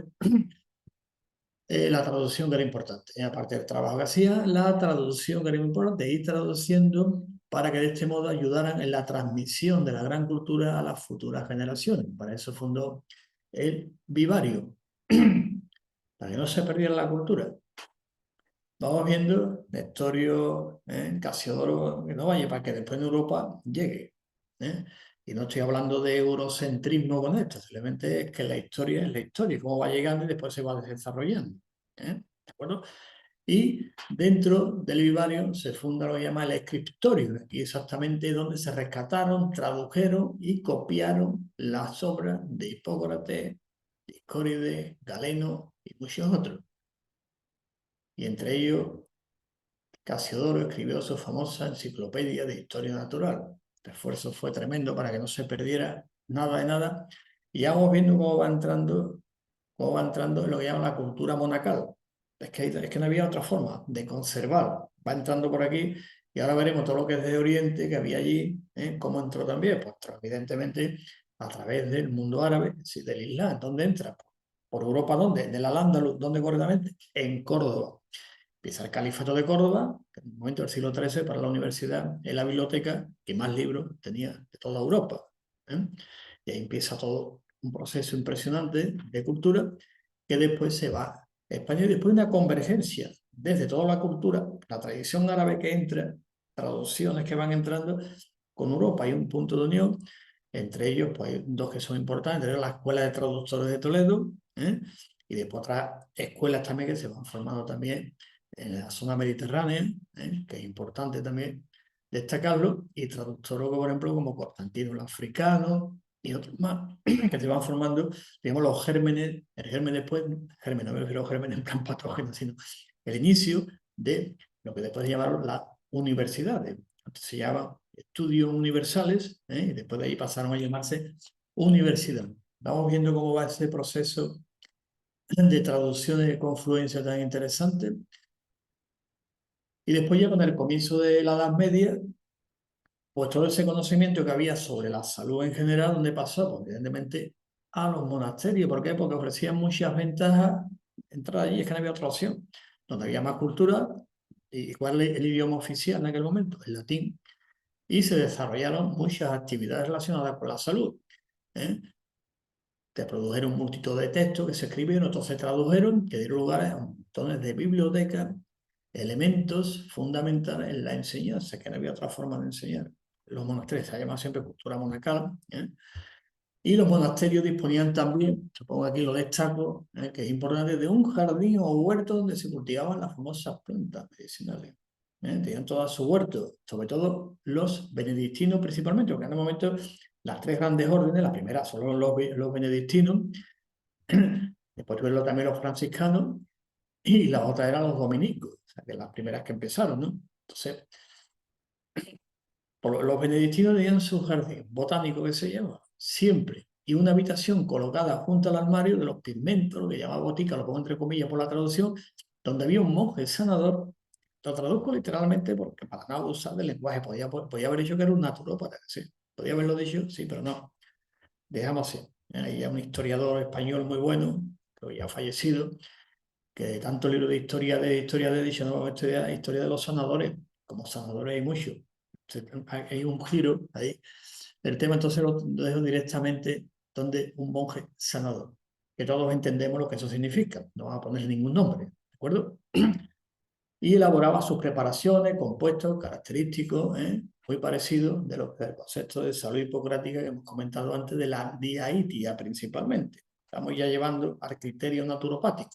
la traducción que era importante. Aparte del trabajo que hacía, la traducción que era muy importante, ir traduciendo para que de este modo ayudaran en la transmisión de la gran cultura a las futuras generaciones. Para eso fundó el Vivario, para que no se perdiera la cultura. Vamos viendo Nestorio, Casiodoro, que no vaya, para que después en Europa llegue. ¿eh? Y no estoy hablando de eurocentrismo con esto, simplemente es que la historia es la historia, cómo va llegando y después se va desarrollando. ¿De acuerdo? Y dentro del vivario se funda lo que llama el escriptorio, y exactamente donde se rescataron, tradujeron y copiaron las obras de Hipócrates, Discórides, Galeno y muchos otros. Y entre ellos Casiodoro escribió su famosa enciclopedia de historia natural. El esfuerzo fue tremendo para que no se perdiera nada de nada. Y ya vamos viendo cómo va entrando en lo que llaman la cultura monacal. Es que no había otra forma de conservar. Va entrando por aquí y ahora veremos todo lo que es de Oriente, que había allí, cómo entró también. Pues evidentemente a través del mundo árabe, del Islam. ¿Dónde entra? ¿Por Europa dónde? ¿Del Al-Ándalus? ¿Dónde correctamente? En Córdoba. Empieza el Califato de Córdoba, que en el momento del siglo XIII para la universidad es la biblioteca que más libros tenía de toda Europa. Y ahí empieza todo un proceso impresionante de cultura que después se va a España y después una convergencia desde toda la cultura, la tradición árabe que entra, traducciones que van entrando con Europa. Hay un punto de unión, entre ellos pues, hay dos que son importantes, entre ellos la Escuela de Traductores de Toledo, y después otras escuelas también que se van formando también en la zona mediterránea, que es importante también destacarlo, y traductores, por ejemplo, como Constantino el Africano y otros más, que se van formando, digamos, los gérmenes, el germen después, germen, no me refiero a germen en plan patógeno, sino el inicio de lo que después llamaron las universidades. Antes se llamaban estudios universales, y después de ahí pasaron a llamarse universidad. Vamos viendo cómo va ese proceso de traducción y de confluencia tan interesante. Y después ya con el comienzo de la Edad Media, pues todo ese conocimiento que había sobre la salud en general, ¿dónde pasó? Pues evidentemente a los monasterios. ¿Por qué? Porque ofrecían muchas ventajas. Entrar allí es que no había otra opción. Donde había más cultura, ¿y cuál es el idioma oficial en aquel momento? El latín. y se desarrollaron muchas actividades relacionadas con la salud. Se produjeron multitud de textos que se escribieron, otros se tradujeron, que dieron lugar a montones de bibliotecas, elementos fundamentales en la enseñanza, que no había otra forma de enseñar. Los monasterios se llaman siempre cultura monacal, y los monasterios disponían también, supongo aquí lo destaco, que es importante, de un jardín o huerto donde se cultivaban las famosas plantas medicinales. Tenían todo su huerto, sobre todo los benedictinos principalmente, porque en el momento las tres grandes órdenes, la primera son los benedictinos, después tuvieron también los franciscanos, y la otra eran los dominicos, o sea, que las primeras que empezaron, ¿no? Entonces, los benedictinos tenían su jardín botánico que se llama, siempre, y una habitación colocada junto al armario de los pigmentos, lo que llama botica, lo pongo entre comillas por la traducción, donde había un monje sanador. Lo traduzco literalmente porque para no abusar del lenguaje, podía haber dicho que era un naturópata, sí, podía haberlo dicho, sí, pero no, dejamos así. Hay un historiador español muy bueno, que ya ha fallecido, que de tanto libro de historia de dicho, no, historia de los sanadores, como sanadores hay muchos. Hay un giro ahí. El tema entonces lo dejo directamente donde un monje sanador, que todos entendemos lo que eso significa, no vamos a ponerle ningún nombre, ¿de acuerdo? Y elaboraba sus preparaciones, compuestos, característicos, muy parecidos de los conceptos de salud hipocrática que hemos comentado antes, de la diaitia principalmente. Estamos ya llevando al criterio naturopático.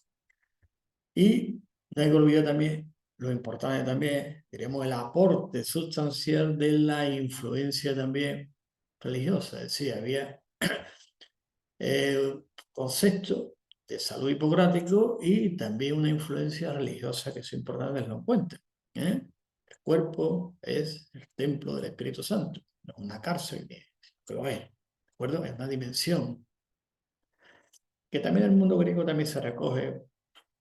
Y no hay que olvidar también, lo importante también, diríamos, el aporte sustancial de la influencia también religiosa. Es decir, había conceptos de salud hipocrático y también una influencia religiosa que es importante tenerlo en cuenta. El cuerpo es el templo del Espíritu Santo, no una cárcel, pero es, ¿de acuerdo? Es una dimensión que también en el mundo griego también se recoge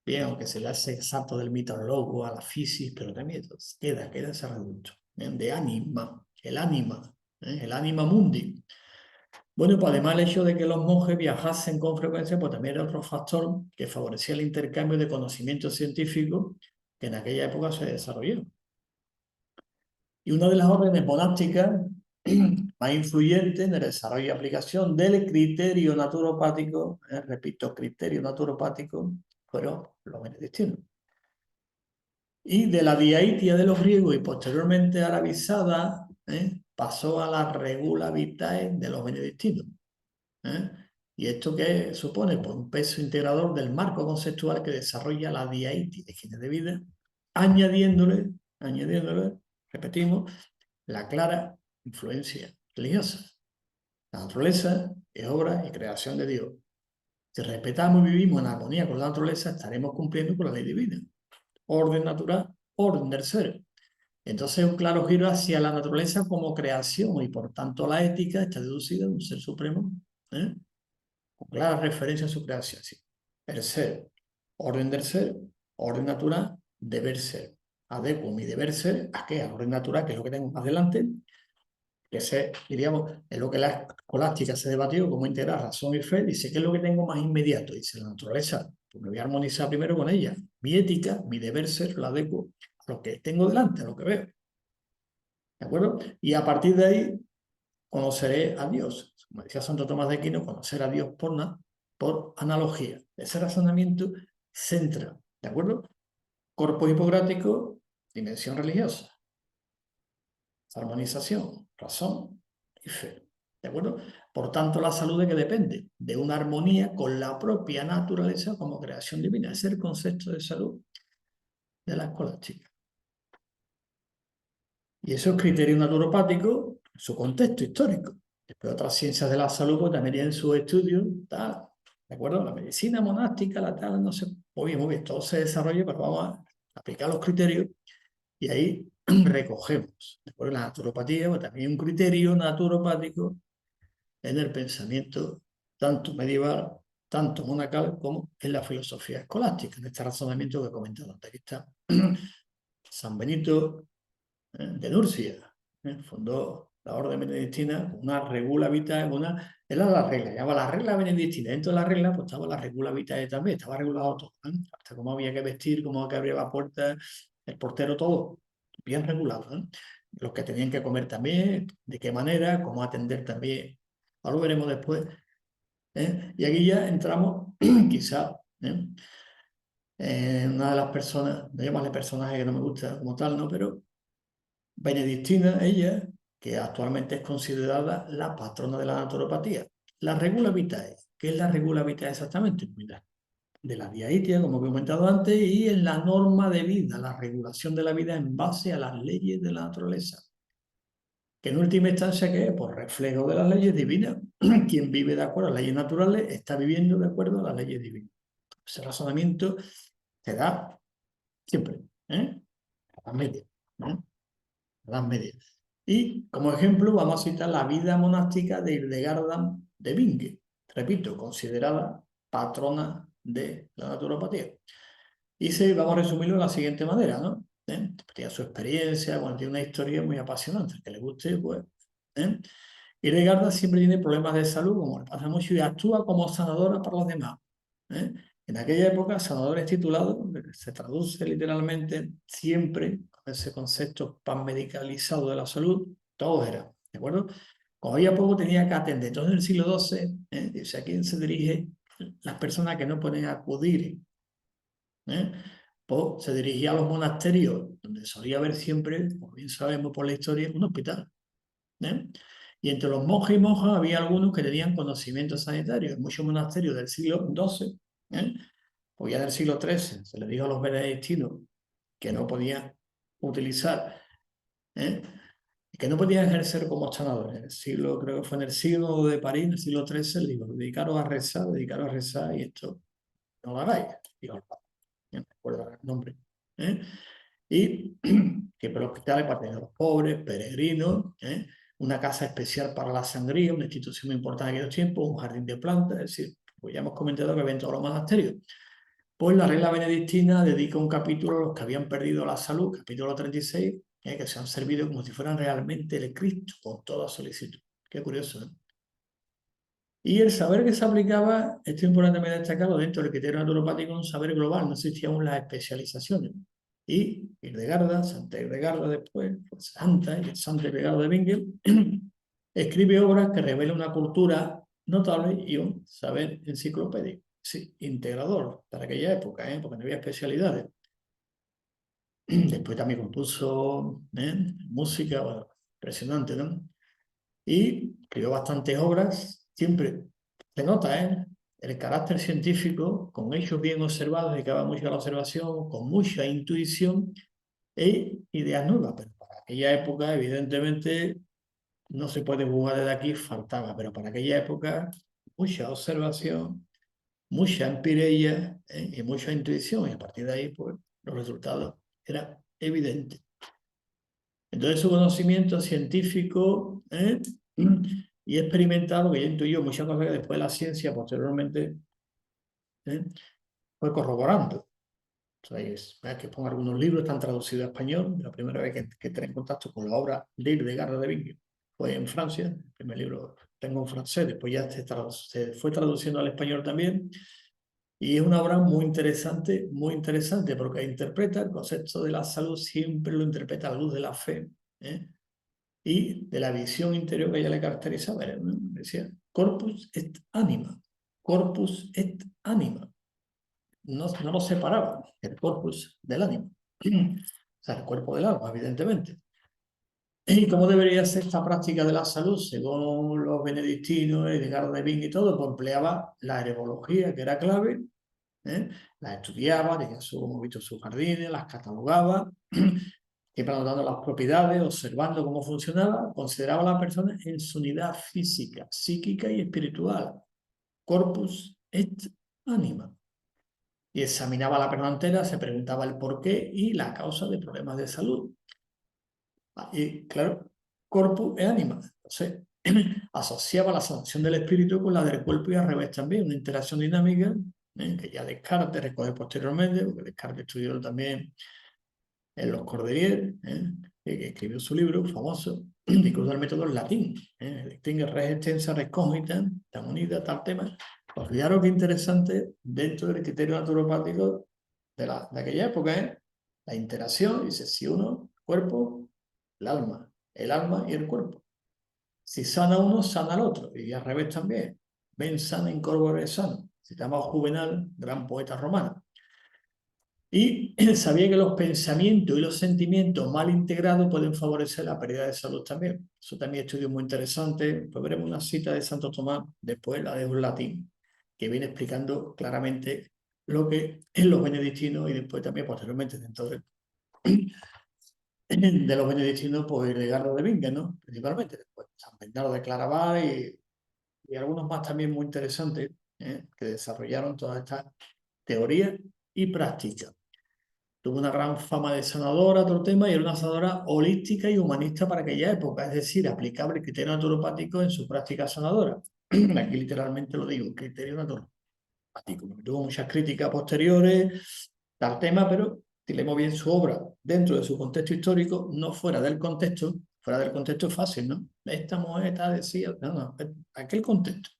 bien, aunque se le hace exacto del mitológico a la fisis, pero también queda ese reducto de ánima, el ánima mundi. Bueno, pues además el hecho de que los monjes viajasen con frecuencia, pues también era otro factor que favorecía el intercambio de conocimiento científico que en aquella época se desarrolló. Y una de las órdenes monásticas más influyentes en el desarrollo y aplicación del criterio naturopático, repito, criterio naturopático, fueron los benedictinos. Y de la diaitia de los griegos y posteriormente arabizada, pasó a la regula vitae de los benedictinos. ¿Y esto qué supone? Pues un peso integrador del marco conceptual que desarrolla la diaitia de higiene de vida, añadiéndole, repetimos, la clara influencia religiosa. La naturaleza es obra y creación de Dios. Si respetamos y vivimos en armonía con la naturaleza, estaremos cumpliendo con la ley divina. Orden natural, orden del ser. Entonces, un claro giro hacia la naturaleza como creación y por tanto la ética está deducida de un ser supremo, con clara referencia a su creación. ¿Sí? El ser, orden del ser, orden natural, deber ser. Adecuo mi deber ser a qué? A orden natural, que es lo que tengo más adelante, que diríamos, es lo que la escolástica se debatió, cómo integrar razón y fe. Dice, ¿qué es lo que tengo más inmediato? Dice, la naturaleza. Pues me voy a armonizar primero con ella. Mi ética, mi deber ser, la adecuo a lo que tengo delante, a lo que veo. ¿De acuerdo? Y a partir de ahí conoceré a Dios. Como decía Santo Tomás de Aquino, conocer a Dios por analogía. Ese razonamiento centra, ¿de acuerdo? Corpus hipocrático, dimensión religiosa. Armonización, razón y fe. ¿De acuerdo? Por tanto, la salud de que depende de una armonía con la propia naturaleza como creación divina. Ese es el concepto de salud de la escolástica. Y esos criterios naturopáticos, su contexto histórico. Después otras ciencias de la salud pues, también tienen sus estudios, tal, ¿de acuerdo? La medicina monástica, la tal, no sé, muy bien, todo se desarrolla, pero vamos a aplicar los criterios y ahí recogemos. Después la naturopatía, pues, también un criterio naturopático en el pensamiento tanto medieval, tanto monacal, como en la filosofía escolástica, en este razonamiento que he comentado antes. Aquí está San Benito de Nurcia, fundó la orden benedictina, una regula vitae, era la regla, llamaba la regla benedictina. Dentro de la regla pues estaba la regula vitae también, estaba regulado todo, hasta cómo había que vestir, cómo había que abrir la puerta, el portero, todo bien regulado. los que tenían que comer también, de qué manera, cómo atender también. Ahora lo veremos después. Y aquí ya entramos, quizá, una de las personas, no llamarle personaje que no me gusta como tal, ¿no? Pero Benedictina, ella, que actualmente es considerada la patrona de la naturopatía. La regula vitae. ¿Qué es la regula vitae exactamente? Mira, de la diaetia, como he comentado antes, y en la norma de vida, la regulación de la vida en base a las leyes de la naturaleza. Que en última instancia, ¿qué es? Por reflejo de las leyes divinas. Quien vive de acuerdo a las leyes naturales está viviendo de acuerdo a las leyes divinas. Ese razonamiento se da siempre, a las medias, a las medias. Y como ejemplo vamos a citar la vida monástica de Hildegarda de Bingen, repito, considerada patrona de la naturopatía. Y vamos a resumirlo de la siguiente manera, ¿no? Tiene su experiencia, bueno, tiene una historia muy apasionante, que le guste, pues. Hildegarda siempre tiene problemas de salud, como le pasa mucho, y actúa como sanadora para los demás. ¿eh? En aquella época, sanadores titulados, se traduce literalmente siempre con ese concepto panmedicalizado de la salud, todos eran, ¿de acuerdo? Como había poco, tenía que atender. Entonces, en el siglo XII, dice, ¿a quién se dirige las personas que no pueden acudir? Pues se dirigía a los monasterios, donde solía haber siempre, como bien sabemos por la historia, un hospital. Y entre los monjes y monjas había algunos que tenían conocimientos sanitarios. En muchos monasterios del siglo XII, pues ya del siglo XIII, se les dijo a los benedictinos que no podían utilizar, que no podían ejercer como sanadores. En el siglo, creo que fue en el siglo de París, en el siglo XIII, les digo, dedicaros a rezar, y esto no lo hagáis. Digo, no me acuerdo el nombre. Y que por hospitales para tener a los pobres, peregrinos, una casa especial para la sangría, una institución muy importante en aquellos tiempos, un jardín de plantas, es decir, pues ya hemos comentado que había en todos los monasterios. Pues la regla benedictina dedica un capítulo a los que habían perdido la salud, capítulo 36, que se han servido como si fueran realmente el Cristo, con toda solicitud. Qué curioso, ¿eh? Y el saber que se aplicaba, esto es importante destacarlo, dentro del criterio naturopático, un saber global, no existían aún las especializaciones. Y Hildegarda, Santa Hildegarda después, pues Santa y Santa Hildegarda de Bingen, escribe obras que revelan una cultura notable y un saber enciclopédico, sí, integrador para aquella época, porque no había especialidades. Después también compuso música, bueno, impresionante, ¿no? Y escribió bastantes obras, siempre se nota, el carácter científico, con hechos bien observados, dedicaba mucho a la observación, con mucha intuición e ideas nuevas. Pero para aquella época, evidentemente, no se puede jugar desde aquí, faltaba, pero para aquella época, mucha observación, mucha empiria, y mucha intuición, y a partir de ahí, pues, los resultados eran evidentes. Entonces, su conocimiento científico y experimentado, que ya intuyó muchas cosas que después la ciencia posteriormente fue corroborando. Entonces, que pongo algunos libros, están traducidos a español. La primera vez que entré en contacto con la obra de Hildegarda de Bingen fue en Francia. El primer libro tengo en francés, después ya se fue traduciendo al español también. Y es una obra muy interesante, porque interpreta el concepto de la salud, siempre lo interpreta a la luz de la fe, y de la visión interior que ella le caracterizaba. Decía, corpus et anima, corpus et anima. No lo separaba, el corpus del ánima. O sea, el cuerpo del alma, evidentemente. ¿Y cómo debería ser esta práctica de la salud? Según los benedictinos, Edgar de Bingen y todo, pues empleaba la herebología, que era clave, las estudiaba, tenía hemos visto sus jardines, las catalogaba, siempre anotando las propiedades, observando cómo funcionaba, consideraba a la persona en su unidad física, psíquica y espiritual, corpus et anima. Y examinaba la persona entera, se preguntaba el porqué y la causa de problemas de salud. Y claro, corpus et anima. Entonces, asociaba la sanación del espíritu con la del cuerpo y al revés también, una interacción dinámica, que ya Descartes recoge posteriormente, porque Descartes estudió también en los Cordeliers, que escribió su libro famoso, incluso el método en latín, el latín es res extensa, res cogita, tan unida, tal tema. Pues fijaros qué interesante dentro del criterio naturopático de aquella época, la interacción, dice, si uno, cuerpo, el alma y el cuerpo. Si sana uno, sana al otro, y al revés también. Mens sana in corpore sano. Se llama Juvenal, gran poeta romano. Y sabía que los pensamientos y los sentimientos mal integrados pueden favorecer la pérdida de salud también. Eso también estudio muy interesante. Pues veremos una cita de Santo Tomás, después la de un latín, que viene explicando claramente lo que es los benedictinos y después también posteriormente dentro de los benedictinos, pues Edgardo de Bingen, ¿no? Principalmente, después San Bernardo de Claraval y algunos más también muy interesantes, que desarrollaron todas estas teorías y prácticas. Tuvo una gran fama de sanadora, otro tema, y era una sanadora holística y humanista para aquella época, es decir, aplicable el criterio naturopático en su práctica sanadora. Aquí literalmente lo digo, criterio naturopático. Tuvo muchas críticas posteriores al tema, pero si leemos bien su obra dentro de su contexto histórico, no fuera del contexto es fácil, ¿no? Esta mujer decía, no, aquel contexto.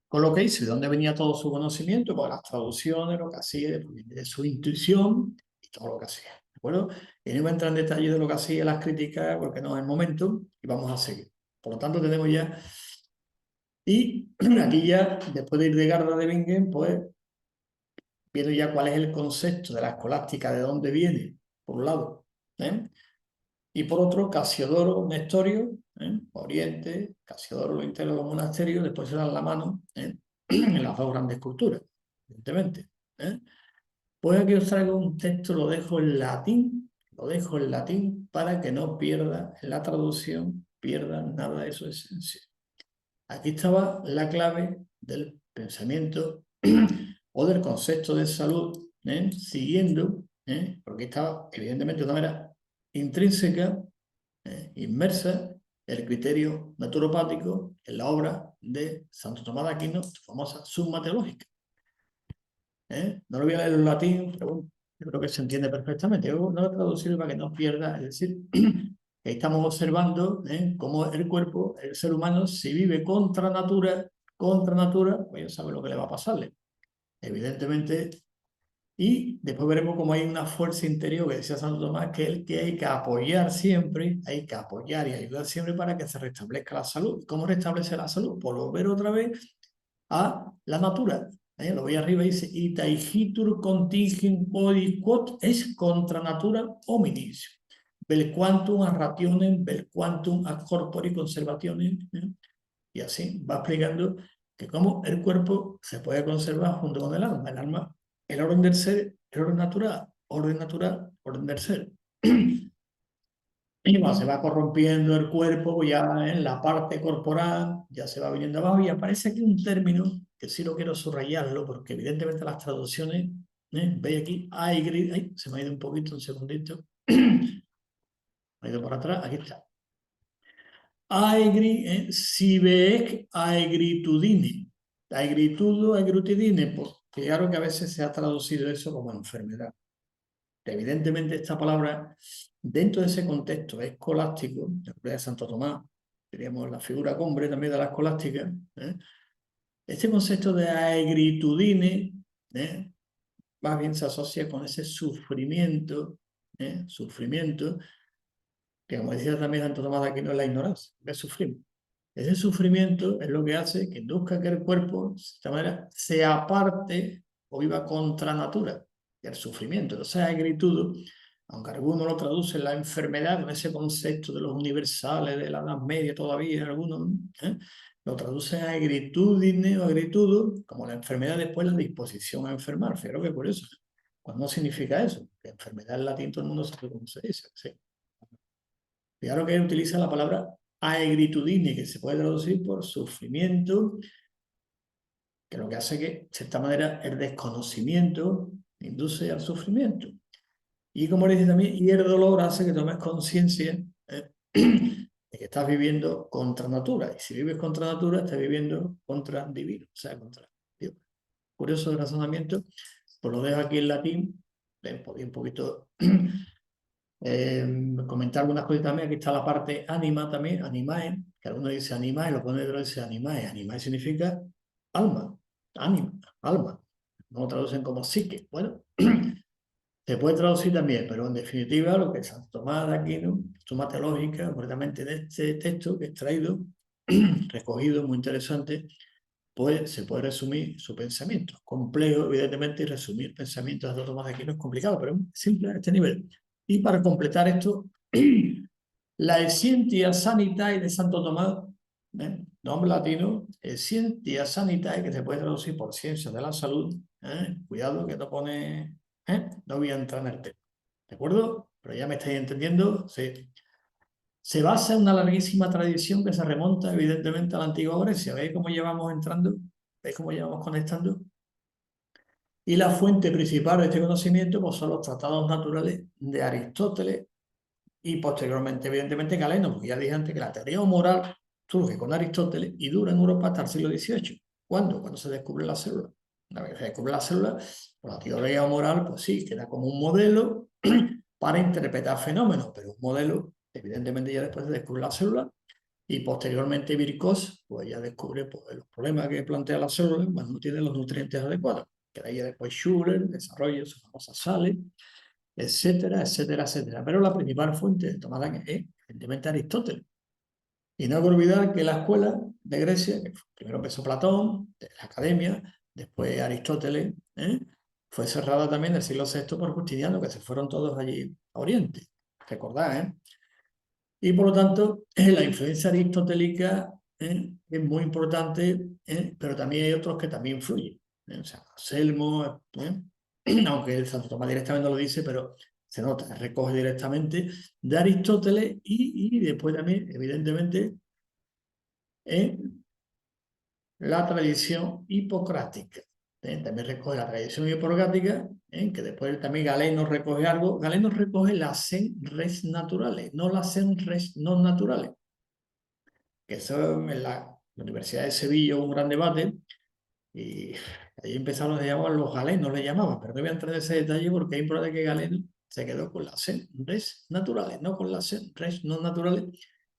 Con lo que hice, de dónde venía todo su conocimiento, pues las traducciones, lo que hacía, de su intuición y todo lo que hacía. ¿De acuerdo? Y no voy a entrar en detalle de lo que hacía, las críticas, porque no es el momento, y vamos a seguir. Por lo tanto, tenemos ya. Y aquí ya, después de ir de Garda de Bingen, pues viendo ya cuál es el concepto de la escolástica, de dónde viene, por un lado, ¿eh? Y por otro, Casiodoro, Nestorio, Oriente, Casiodoro lo integra los monasterios, después se dan la mano en las dos grandes culturas, evidentemente. Pues aquí os traigo un texto, lo dejo en latín para que no pierda en la traducción, pierda nada de su esencia. Aquí estaba la clave del pensamiento o del concepto de salud, siguiendo, porque estaba evidentemente de una manera intrínseca, inmersa, el criterio naturopático en la obra de Santo Tomás de Aquino, su famosa Summa Teológica. No lo voy a leer en latín, pero bueno, yo creo que se entiende perfectamente. Yo no lo he traducido para que no pierda, es decir, que estamos observando cómo el cuerpo, el ser humano, si vive contra natura, pues ya sabe lo que le va a pasarle. Evidentemente, y después veremos cómo hay una fuerza interior que decía Santo Tomás, que es el que hay que apoyar siempre, hay que apoyar y ayudar siempre para que se restablezca la salud. ¿Cómo restablece la salud? Por volver otra vez a la natura. Lo veis arriba y dice, itaigitur contingent body quod es contra natura hominis. Vel quantum a rationem, vel quantum a corpore conservationem. Y así va explicando que cómo el cuerpo se puede conservar junto con el alma. El alma, el orden del ser, el orden natural, orden del ser. Y cuando se va corrompiendo el cuerpo, ya en la parte corporal, ya se va viniendo abajo y aparece aquí un término que sí lo quiero subrayarlo, porque evidentemente las traducciones, veis aquí, ay, se me ha ido un poquito, un segundito, me ha ido por atrás, aquí está. Aegri, sibec aegritudine. Aegritudine, pues claro que a veces se ha traducido eso como enfermedad. Evidentemente esta palabra, dentro de ese contexto escolástico, de Santo Tomás, diríamos la figura cumbre también de la escolástica, este concepto de aegritudine, más bien se asocia con ese sufrimiento, que como decía también Santo Tomás de Aquino, es la ignorancia, es sufrir. Ese sufrimiento es lo que hace que induzca que el cuerpo, de esta manera, se aparte o viva contra natura, y el sufrimiento. Entonces, agritud, aunque algunos lo traducen la enfermedad con ese concepto de los universales, de la Edad Media todavía, algunos lo traducen a agritudine o agritudo, como la enfermedad después la disposición a enfermar. Fíjate que por eso. ¿Cuándo significa eso? Que enfermedad en latín todo el mundo sabe cómo se dice. ¿Sí? Fijaros que utiliza la palabra aegritudine, que se puede traducir por sufrimiento, que lo que hace que, de cierta manera, el desconocimiento induce al sufrimiento. Y como le dice también, y el dolor hace que tomes conciencia de que estás viviendo contra natura. Y si vives contra natura, estás viviendo contra divino, o sea, contra Dios. Curioso el razonamiento, pues lo dejo aquí en latín, un poquito comentar algunas cosas también. Aquí está la parte ánima también, animae, que algunos dice animae, lo pone dentro dice animae. Animae significa alma, ánima, alma. No lo traducen como psique. Bueno, Se puede traducir también, pero en definitiva lo que Santo Tomás de Aquino, suma teológica, concretamente de este texto que he extraído, recogido, muy interesante, pues se puede resumir su pensamiento. Complejo, evidentemente, y resumir pensamientos de Santo Tomás de Aquino es complicado, pero es simple a este nivel. Y para completar esto, la Scientia Sanitae de Santo Tomás, nombre latino, Scientia Sanitae, que se puede traducir por ciencia de la salud. Cuidado que no pone, no voy a entrar en el tema, ¿de acuerdo? Pero ya me estáis entendiendo. Sí. Se basa en una larguísima tradición que se remonta evidentemente a la antigua Grecia. ¿Veis cómo llevamos entrando? ¿Veis cómo llevamos conectando? Y la fuente principal de este conocimiento pues, son los tratados naturales de Aristóteles y posteriormente, evidentemente, Galeno, porque ya dije antes que la teoría moral surge con Aristóteles y dura en Europa hasta el siglo XVIII. ¿Cuándo? Cuando se descubre la célula. Una vez que se descubre la célula, pues la teoría moral, pues sí, queda como un modelo para interpretar fenómenos, pero un modelo, evidentemente, ya después se descubre la célula y posteriormente Virchow, pues ya descubre pues, los problemas que plantea la célula cuando no tiene los nutrientes adecuados. Que de ahí después Schuller desarrolla su famosa sales, etcétera, etcétera, etcétera. Pero la principal fuente de tomada es, evidentemente, Aristóteles. Y no hay que olvidar que la escuela de Grecia, que primero empezó Platón, de la academia, después Aristóteles, fue cerrada también en el siglo VI por Justiniano, que se fueron todos allí a Oriente. Recordad, ¿eh? Y por lo tanto, la influencia aristotélica es muy importante, pero también hay otros que también influyen. O sea, Anselmo, aunque el Santo Tomás directamente no lo dice, pero se nota, recoge directamente de Aristóteles y después también, evidentemente, la tradición hipocrática. También recoge la tradición hipocrática, que después también Galeno recoge algo. Galeno recoge las sen res naturales, no las sen res non naturales. Que eso en la Universidad de Sevilla hubo un gran debate y ahí empezaron a llamar los galenos, le llamaban, pero no voy a entrar en ese detalle porque es importante que Galeno se quedó con las res naturales, no con las res no naturales,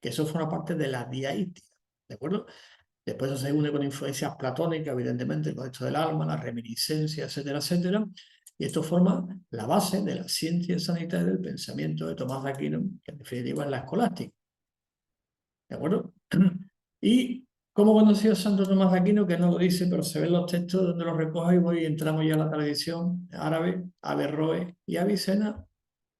que eso forma parte de la diaítica, ¿de acuerdo? Después eso se une con influencias platónicas, evidentemente, con esto del alma, la reminiscencia, etcétera, etcétera. Y esto forma la base de la ciencia sanitaria del pensamiento de Tomás de Aquino, que en definitiva es la escolástica. ¿De acuerdo? ¿Y cómo conoció a Santo Tomás de Aquino? Que no lo dice, pero se ven los textos donde lo recoge y voy, entramos ya a la tradición árabe, Averroes y Avicena.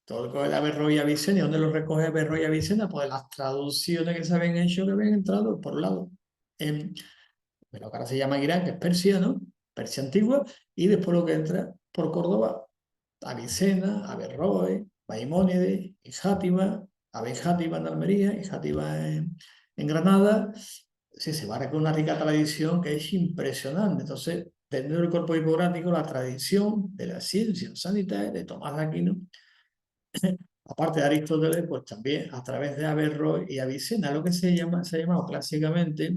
Todo lo que es de Averroes y Avicena, ¿y dónde lo recoge Averroes y Avicena? Pues las traducciones que se habían hecho, que habían entrado, por un lado, en lo que ahora se llama Irán, que es Persia, ¿no? Persia antigua, y después lo que entra por Córdoba, Avicena, Averroes, Maimónides, y Játiva, Játiva en Almería y Játiva en Granada. Sí, se va a recoger una rica tradición que es impresionante. Entonces, dentro del corpus hipocrático, la tradición de la ciencia sanitaria de Tomás de Aquino, aparte de Aristóteles, pues también a través de Averroes y Avicena, lo que se llama clásicamente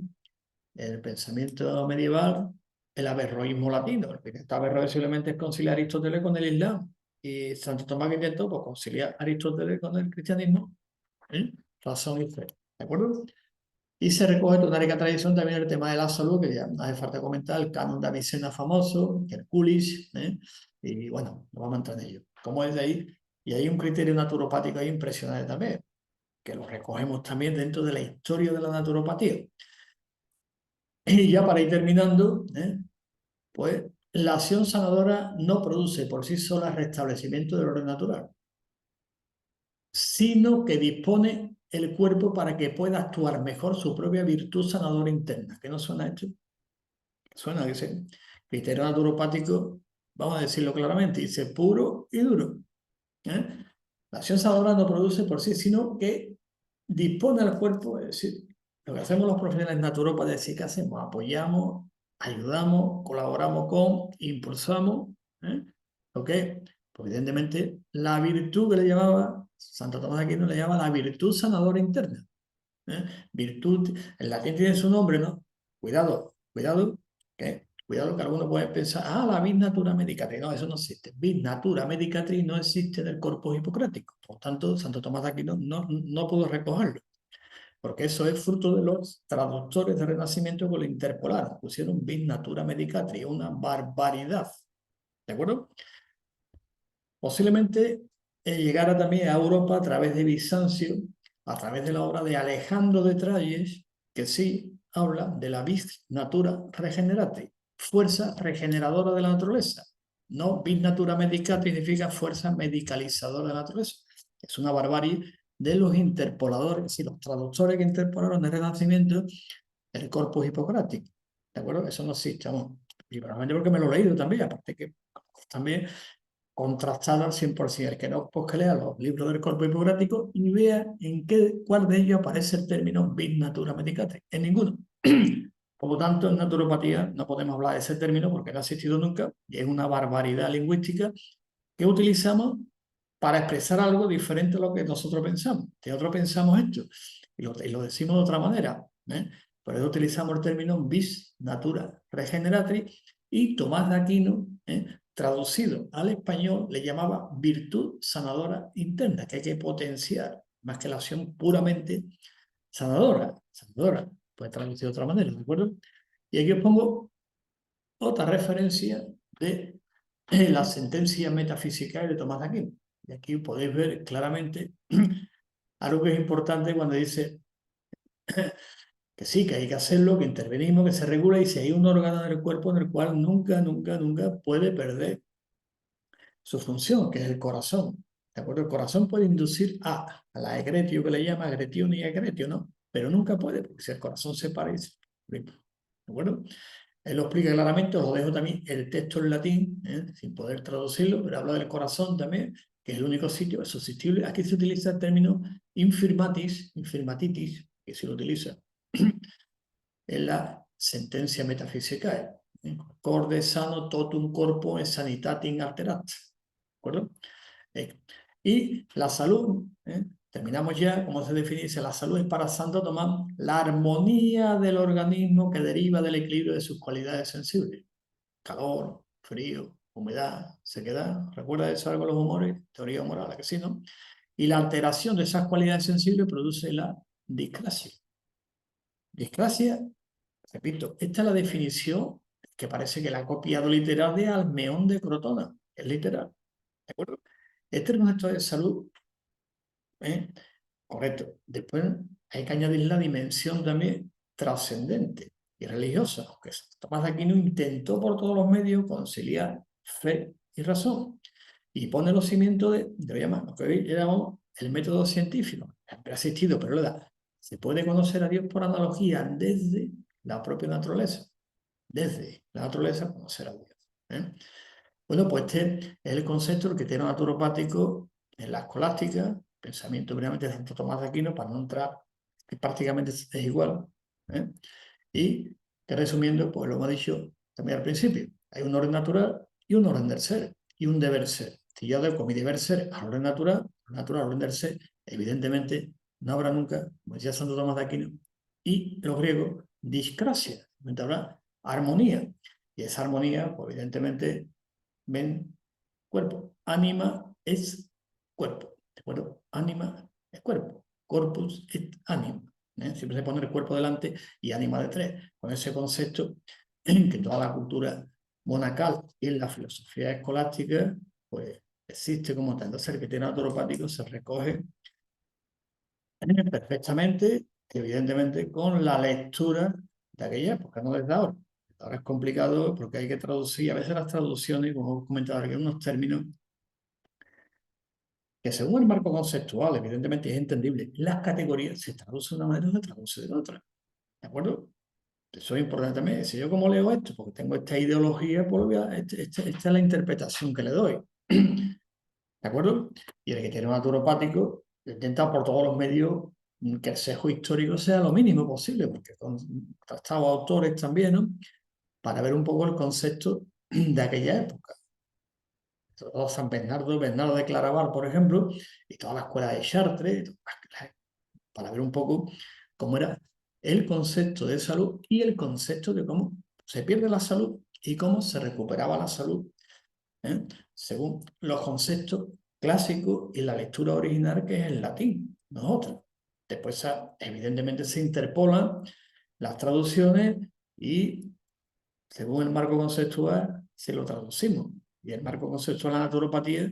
el pensamiento medieval, el averroísmo latino. El que Averroes simplemente es conciliar Aristóteles con el Islam. Y Santo Tomás intentó pues, conciliar Aristóteles con el cristianismo, razón y fe. ¿De acuerdo? Y se recoge toda una rica tradición también el tema de la salud, que ya no hace falta comentar, el canon de Avicena famoso, Herculis, y bueno, no vamos a entrar en ello. ¿Cómo es de ahí? Y hay un criterio naturopático ahí impresionante también, que lo recogemos también dentro de la historia de la naturopatía. Y ya para ir terminando, pues la acción sanadora no produce por sí sola restablecimiento del orden natural, sino que dispone el cuerpo para que pueda actuar mejor su propia virtud sanadora interna. ¿Qué no suena esto? Suena, dice, criterio naturopático, vamos a decirlo claramente, dice puro y duro. La acción sanadora no produce por sí, sino que dispone al cuerpo, es decir, lo que hacemos los profesionales naturópatas es decir, ¿qué hacemos? Apoyamos, ayudamos, colaboramos con, impulsamos. ¿Ok? Pues evidentemente la virtud que le llamaba, Santo Tomás de Aquino le llama la virtud sanadora interna. Virtud, en latín tiene su nombre, ¿no? Cuidado, cuidado, cuidado que algunos pueden pensar, la vis natura medicatrix. No, eso no existe. Vis natura medicatrix no existe en el corpus hipocrático. Por tanto, Santo Tomás de Aquino no pudo recogerlo, porque eso es fruto de los traductores del Renacimiento que lo interpolaron. Pusieron vis natura medicatrix, una barbaridad. ¿De acuerdo? Posiblemente llegara también a Europa a través de Bizancio, a través de la obra de Alejandro de Tralles, que sí habla de la vis natura regenerate, fuerza regeneradora de la naturaleza. No vis natura medicate significa fuerza medicalizadora de la naturaleza. Es una barbarie de los interpoladores y los traductores que interpolaron el Renacimiento el Corpus Hippocrático. ¿De acuerdo? Eso no existe, vamos. Primeramente porque me lo he leído también, aparte que también contrastado al 100%. El que no, pues que lea los libros del Corpus Hipocrático y vea en cuál de ellos aparece el término vis natura medicate. En ninguno. Por lo tanto, en naturopatía no podemos hablar de ese término porque no ha existido nunca y es una barbaridad lingüística que utilizamos para expresar algo diferente a lo que nosotros pensamos. Nosotros pensamos esto y lo decimos de otra manera. Por eso utilizamos el término vis natura regeneratrix y Tomás de Aquino, traducido al español, le llamaba virtud sanadora interna, que hay que potenciar más que la acción puramente sanadora. Sanadora, puede traducir de otra manera, ¿de acuerdo? Y aquí os pongo otra referencia de la sentencia metafísica de Tomás de Aquino. Y aquí podéis ver claramente algo que es importante cuando dice que sí, que hay que hacerlo, que intervenimos, que se regula y si hay un órgano del cuerpo en el cual nunca, nunca, nunca puede perder su función, que es el corazón. ¿De acuerdo? El corazón puede inducir a la egretio, que le llama agretión y egretio, ¿no? Pero nunca puede, porque si el corazón se parece. ¿De acuerdo? Él lo explica claramente, os lo dejo también el texto en latín, sin poder traducirlo, pero habla del corazón también, que es el único sitio susceptible. Aquí se utiliza el término infirmatitis, que se lo utiliza en la sentencia metafísica. Corde sano totum corpo sanitatis alterat. ¿De acuerdo? Y la salud, terminamos ya, como se define, dice, la salud es para Santo Tomás la armonía del organismo que deriva del equilibrio de sus cualidades sensibles. Calor, frío, humedad, sequedad. ¿Recuerda eso algo los humores? Teoría humoral, que sí, ¿no? Y la alteración de esas cualidades sensibles produce la discrasia. Discrasia, repito, esta es la definición que parece que la ha copiado literal de Almeón de Crotona. Es literal, ¿de acuerdo? Este concepto de salud, correcto. Después hay que añadir la dimensión también trascendente y religiosa, aunque Tomás de Aquino intentó por todos los medios conciliar fe y razón y pone los cimientos de lo que hoy llamamos el método científico. Siempre ha existido, pero se puede conocer a Dios por analogía desde la propia naturaleza. Desde la naturaleza conocer a Dios. Bueno, pues este es el concepto que tiene naturopático en la escolástica, pensamiento primeramente de Santo Tomás de Aquino, para no entrar, que prácticamente es igual. Y que resumiendo, pues lo hemos dicho también al principio, hay un orden natural y un orden del ser, y un deber ser. Si yo adecuo mi deber ser al orden natural, al orden del ser, evidentemente no habrá nunca, como decía Santo Tomás de Aquino, y los griegos, discrasia, habrá armonía. Y esa armonía, pues evidentemente, ven cuerpo. Ánima es cuerpo. ¿De acuerdo? Ánima es cuerpo. Corpus et anima. Siempre se pone el cuerpo delante y ánima de tres. Con ese concepto que toda la cultura monacal y en la filosofía escolástica, pues existe como tal. Entonces, el que tiene naturopático se recoge perfectamente, evidentemente, con la lectura de aquella época, no desde ahora. Ahora es complicado porque hay que traducir, a veces las traducciones, como he comentado, hay unos términos que según el marco conceptual, evidentemente es entendible, las categorías se traducen de una manera o se traduce de otra. ¿De acuerdo? Eso es importante también. Si yo como leo esto, porque tengo esta ideología, pues esta es la interpretación que le doy. ¿De acuerdo? Y el que tiene un naturopático intenta por todos los medios que el sesgo histórico sea lo mínimo posible, porque he contrastado autores también, ¿no? Para ver un poco el concepto de aquella época. Todo San Bernardo, Bernardo de Claraval, por ejemplo, y toda la escuela de Chartres, para ver un poco cómo era el concepto de salud y el concepto de cómo se pierde la salud y cómo se recuperaba la salud, según los conceptos clásicos y la lectura original que es el latín, no otra. Después, evidentemente, se interpolan las traducciones y, según el marco conceptual, se lo traducimos. Y el marco conceptual de la naturopatía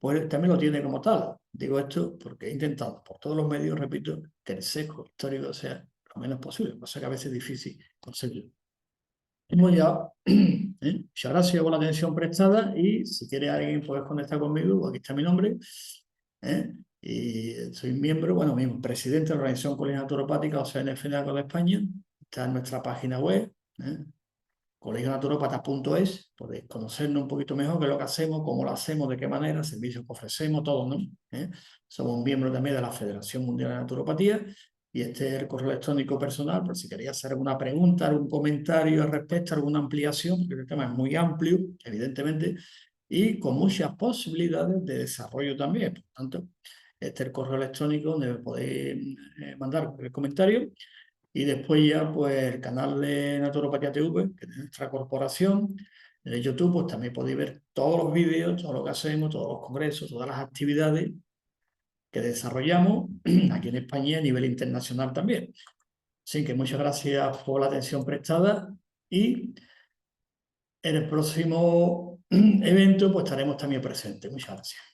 pues también lo tiene como tal. Digo esto porque he intentado por todos los medios, repito, que el sesgo histórico sea lo menos posible, cosa que a veces es difícil conseguir. Hemos ya, muchas gracias por la atención prestada y si quiere alguien puedes conectar conmigo, pues aquí está mi nombre. ¿Eh? Y soy miembro, bueno, mismo, presidente de la Organización Colegio Naturopática, o sea, NFNA de España. Está en nuestra página web, colegionaturópatas.es. Podéis conocernos un poquito mejor qué es lo que hacemos, cómo lo hacemos, de qué manera, servicios que ofrecemos, todo, ¿no? Somos miembros también de la Federación Mundial de Naturopatía y este es el correo electrónico personal, por si queréis hacer alguna pregunta, algún comentario al respecto, alguna ampliación, porque el tema es muy amplio, evidentemente, y con muchas posibilidades de desarrollo también. Por tanto, este es el correo electrónico donde podéis mandar cualquier comentario. Y después ya, pues, el canal de Naturopatía TV, que es nuestra corporación, en el YouTube, pues también podéis ver todos los vídeos, todo lo que hacemos, todos los congresos, todas las actividades que desarrollamos aquí en España y a nivel internacional también. Así que muchas gracias por la atención prestada y en el próximo evento pues estaremos también presentes. Muchas gracias.